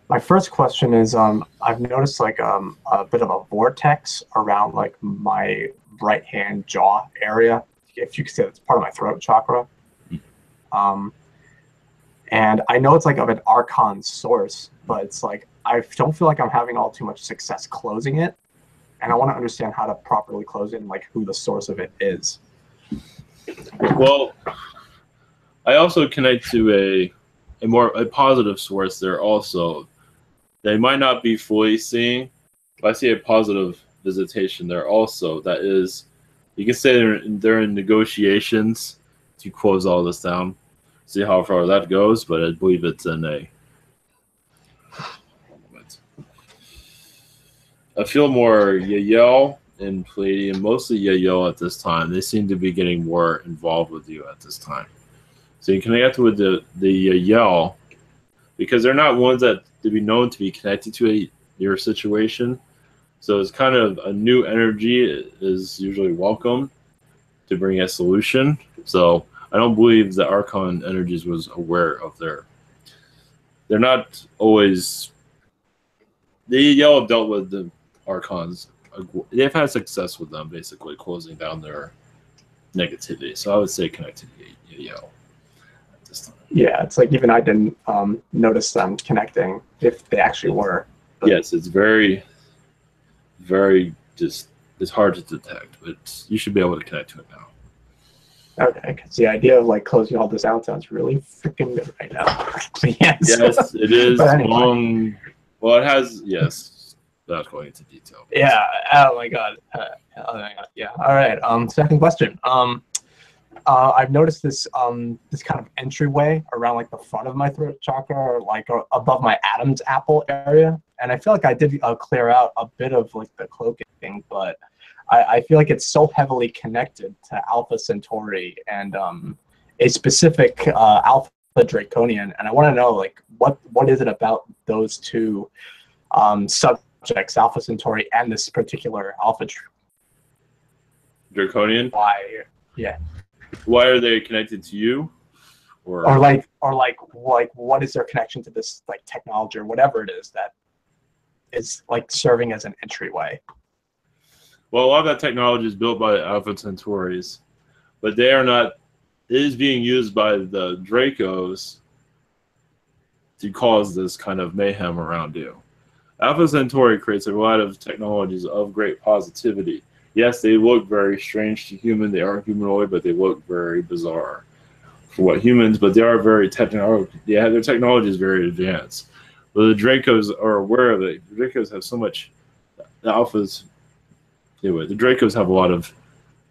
My first question is, I've noticed like a bit of a vortex around like my right hand jaw area, if you could say it's part of my throat chakra. And I know it's like of an archon source, but it's like I don't feel like I'm having all too much success closing it, and I want to understand how to properly close it and like who the source of it is. Well, I also connect to a positive source there also. They might not be fully seeing, but I see a positive visitation there also. That is, you can say they're in negotiations to close all this down. See how far that goes, but I believe it's in I feel more Yael and Pleiadian, mostly Yael at this time. They seem to be getting more involved with you at this time. So you connect with the Yael, because they're not ones that to be known to be connected to your situation. So it's kind of a new energy is usually welcome to bring a solution. So I don't believe the Archon Energies was aware of they're not always. The Yael have dealt with the Archons. They've had success with them, basically closing down their negativity. So I would say connected to Yael at this time. Yeah, it's like even I didn't notice them connecting if they actually were. But yes, it's very, very just, it's hard to detect, but you should be able to connect to it now. Okay, because the idea of like closing all this out sounds really freaking good right now. Yes, it is anyway. long. Well, it has, yes, without going into detail. Yeah. Oh my God. Yeah. All right. Second question. I've noticed this this kind of entryway around like the front of my throat chakra, or like above my Adam's apple area, and I feel like I did clear out a bit of like the cloaking, but I feel like it's so heavily connected to Alpha Centauri and a specific Alpha Draconian, and I want to know like what is it about those two subjects, Alpha Centauri and this particular Alpha Draconian? Why? Yeah. Why are they connected to you? Or like what is their connection to this like technology or whatever it is that is like serving as an entryway? Well, a lot of that technology is built by Alpha Centauris, but they are not. It is being used by the Dracos to cause this kind of mayhem around you. Alpha Centauri creates a lot of technologies of great positivity. Yes, they look very strange to human. They are humanoid, but they look very bizarre for what humans. But they are very technological. Yeah, their technology is very advanced. But the Dracos are aware of it. The Dracos have so much the alphas, anyway, the Dracos have a lot of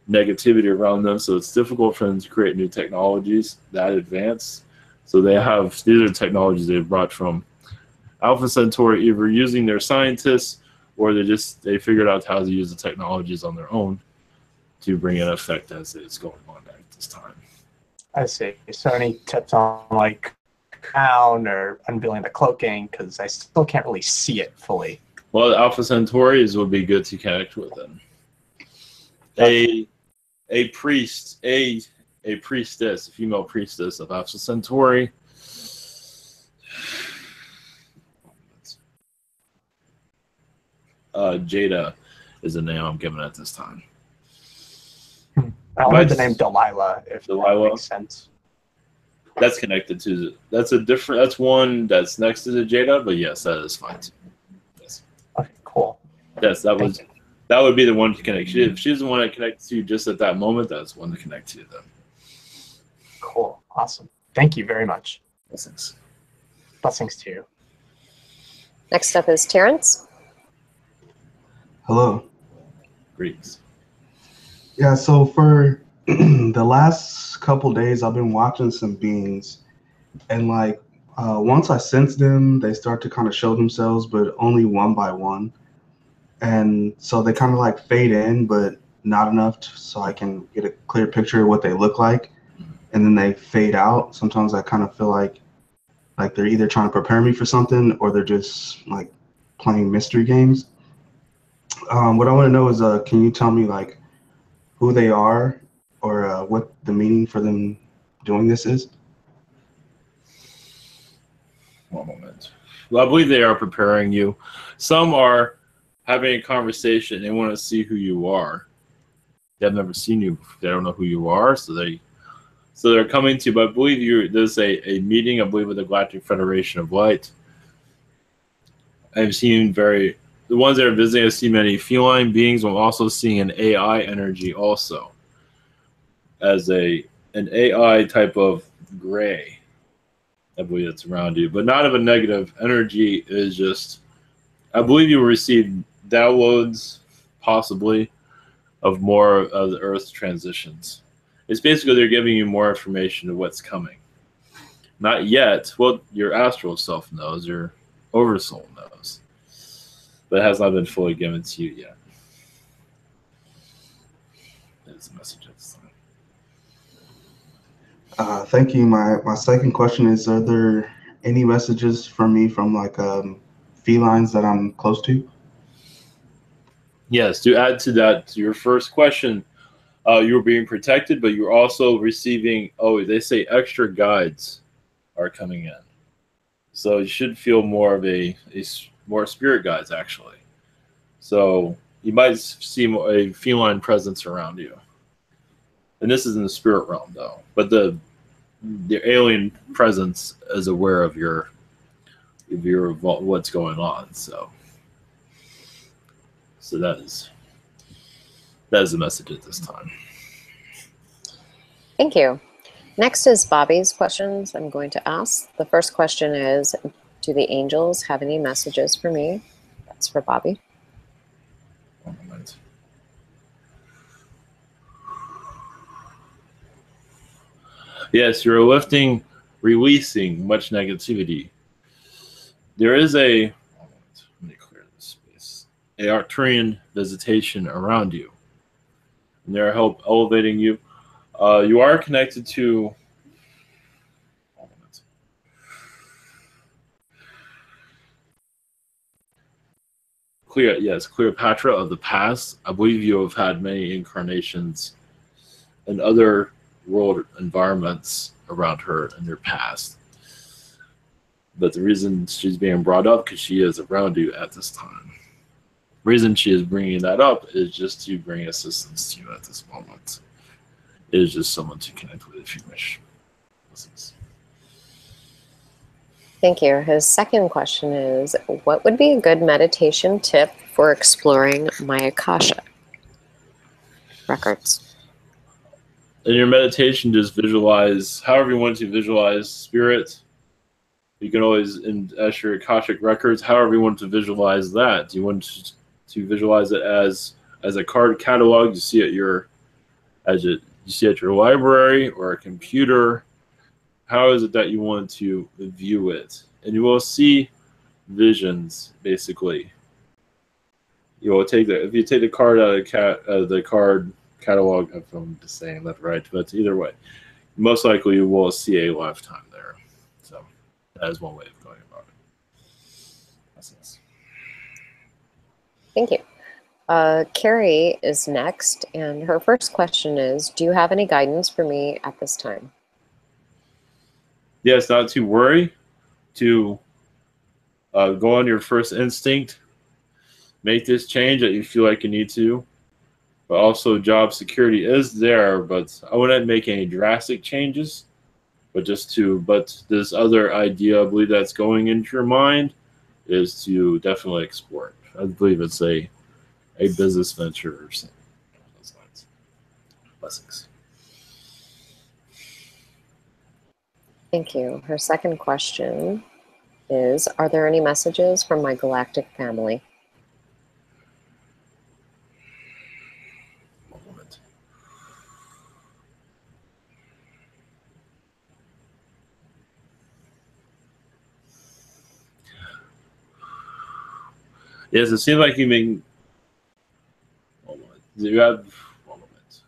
negativity around them, so it's difficult for them to create new technologies that advanced. So these are technologies they've brought from Alpha Centauri, either using their scientists or they figured out how to use the technologies on their own to bring in effect as it's going on at this time. I see. So any tips on like crown or unveiling the cloaking? Because I still can't really see it fully. Well, the Alpha Centauris would be good to connect with them. A priestess, a female priestess of Alpha Centauri. Jada is the name I'm giving at this time. I heard the name Delilah, if Delilah that makes sense. That's connected to that's one that's next to the Jada, but yes, that is fine too. Yes. Okay, cool. Yes, that would be the one to connect. If she's the one that connects to you just at that moment, that's one to connect to them. Cool. Awesome. Thank you very much. Blessings. Blessings to you. Next up is Terrence. Hello. Greetings. Yeah, so for the last couple days, I've been watching some beings, and like once I sense them, they start to kind of show themselves, but only one by one. And so they kind of like fade in, but not enough so I can get a clear picture of what they look like. And then they fade out. Sometimes I kind of feel like they're either trying to prepare me for something or they're just like playing mystery games. What I want to know is, can you tell me like who they are or what the meaning for them doing this is? One moment. Well, I believe they are preparing you. Some are having a conversation. They want to see who you are. They have never seen you. They don't know who you are, so they're coming to you. But I believe there's a meeting, I believe, with the Galactic Federation of Light. I've seen the ones that are visiting, I see many feline beings. I'm also seeing an AI energy also, as an AI type of gray. I believe that's around you, but not of a negative energy. Is just, I believe you will receive downloads, possibly, of more of the Earth's transitions. It's basically they're giving you more information of what's coming. Not yet. Well, your astral self knows, your oversoul knows, but it has not been fully given to you yet. That's the message at this time. Thank you. My second question is, are there any messages from me from like felines that I'm close to? Yes, to add to that, to your first question, you're being protected, but you're also receiving, they say extra guides are coming in. So you should feel more of more spirit guides, actually. So you might see a feline presence around you. And this is in the spirit realm, though. But the alien presence is aware of what's going on. So that is the message at this time. Thank you. Next is Bobby's questions I'm going to ask. The first question is, do the angels have any messages for me? That's for Bobby. One moment. Yes, you're releasing much negativity. There is let me clear this space, an Arcturian visitation around you. And they're elevating you. You are connected to Cleopatra of the past. I believe you have had many incarnations in other world environments around her in your past. But the reason she's being brought up, because she is around you at this time. The reason she is bringing that up is just to bring assistance to you at this moment. It is just someone to connect with if you wish. Thank you. His second question is, what would be a good meditation tip for exploring my Akasha records? In your meditation, just visualize, however you want to visualize spirit. You can always, as your Akashic records, however you want to visualize that. Do you want to visualize it as a card catalog you see at your library or a computer. How is it that you want to view it? And you will see visions, basically. You will take if you take the card out of the card catalog, if I'm just saying left, right, but either way, most likely you will see a lifetime there. So that is one way of going about it. That's nice. Thank you. Carrie is next, and her first question is, do you have any guidance for me at this time? Yes, not to worry, to go on your first instinct, make this change that you feel like you need to, but also job security is there, but I wouldn't make any drastic changes, but this other idea I believe that's going into your mind is to definitely explore it. I believe it's a business venture or something along those lines. Blessings. Thank you. Her second question is, are there any messages from my galactic family? One moment. Yes, it seems like you make. You have. One moment.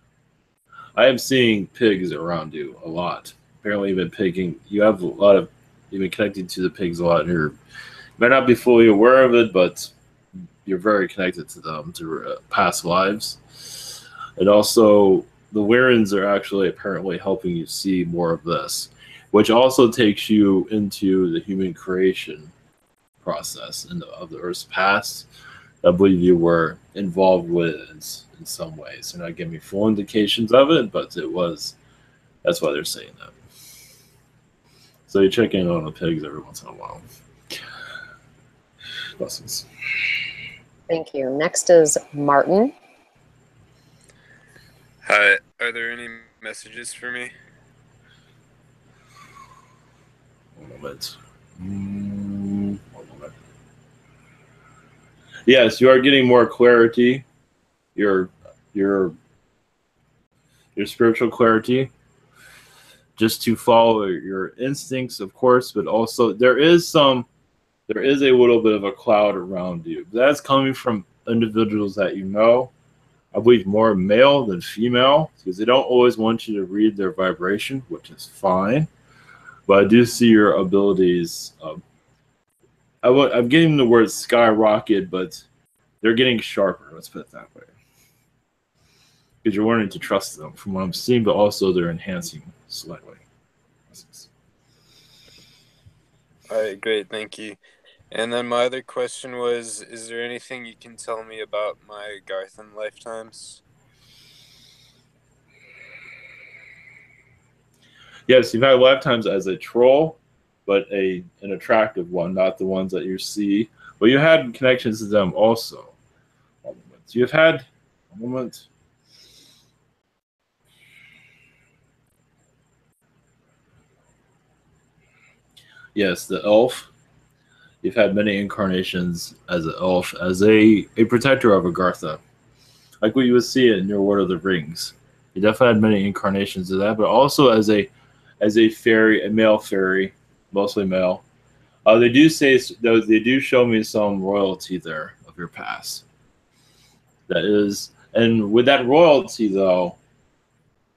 I am seeing pigs around you a lot. Apparently, you've been pigging. You have a lot of. You've been connected to the pigs a lot. And you might not be fully aware of it, but you're very connected to them through past lives. And also, the Warrens are actually apparently helping you see more of this, which also takes you into the human creation process of the Earth's past. I believe you were involved with it in some ways. They're not giving me full indications of it, but it was. That's why they're saying that. So you check in on the pigs every once in a while. Blessings. Thank you. Next is Martin. Hi, are there any messages for me? One moment. One moment. Yes, you are getting more clarity. Your spiritual clarity. Just to follow your instincts, of course, but also there is a little bit of a cloud around you. That's coming from individuals that you know. I believe more male than female, because they don't always want you to read their vibration, which is fine. But I do see your abilities. I'm getting the word skyrocket, but they're getting sharper. Let's put it that way. Because you're learning to trust them from what I'm seeing, but also they're enhancing slightly. All right, great, thank you. And then my other question was, is there anything you can tell me about my Garthan lifetimes? Yes, you've had lifetimes as a troll, but an attractive one, not the ones that you see. But you had connections to them also. You've had a moment. Yes, the elf. You've had many incarnations as an elf, as a protector of Agartha. Like what you would see in your Lord of the Rings. You definitely had many incarnations of that, but also as a fairy, a male fairy, mostly male. They do show me some royalty there of your past. That is, and with that royalty though,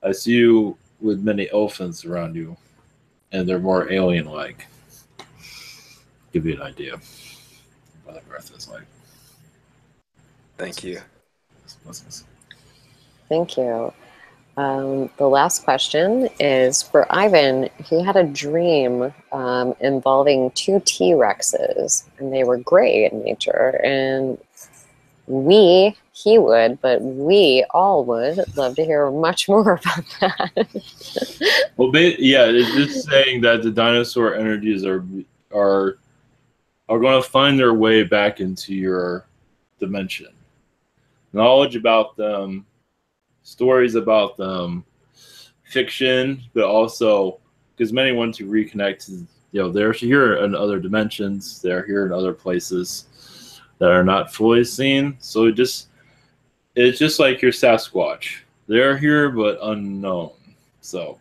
I see you with many elephants around you, and they're more alien-like. Give you an idea of what the Earth is like. Thank you. Thank you. The last question is for Ivan. He had a dream involving 2 T-Rexes, and they were gray in nature. And we all would love to hear much more about that. Well, yeah, it's just saying that the dinosaur energies are going to find their way back into your dimension. Knowledge about them, stories about them, fiction, but also because many want to reconnect to, they're here in other dimensions, they're here in other places. that are not fully seen. So it's just like your Sasquatch. They're here but unknown. So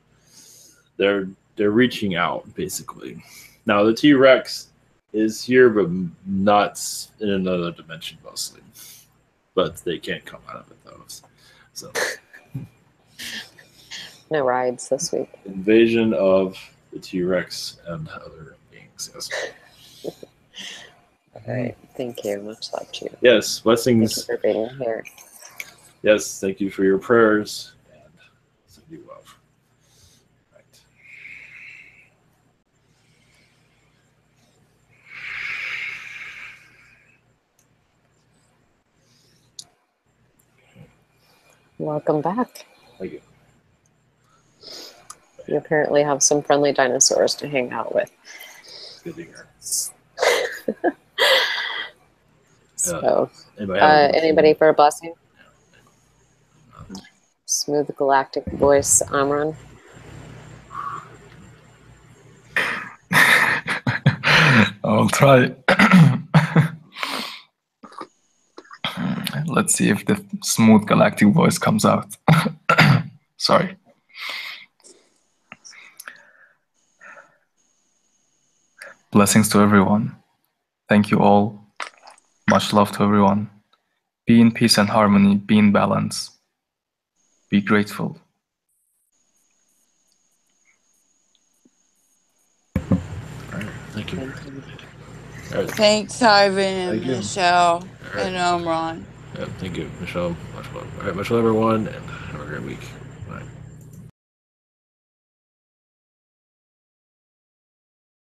they're reaching out basically. Now the T-Rex is here but not in another dimension mostly. But they can't come out of it though. So No rides this week. invasion of the T-Rex and other beings. Yes. All right. Thank you. Much love to you. Yes. Blessings. Thank you for being here. Yes. Thank you for your prayers and send you love. Right. Welcome back. Thank you. You apparently have some friendly dinosaurs to hang out with. Good to hear. So, anybody anybody for a blessing? Smooth galactic voice, Amran. I'll try. Let's see if the smooth galactic voice comes out. Sorry. Blessings to everyone. Thank you all. Much love to everyone. Be in peace and harmony. Be in balance. Be grateful. Thank you. Right. Thanks, Ivan and Thank you. Michelle Right. and Omron. Yeah, thank you, Michelle. Much love. All right, much love, everyone, and have a great week.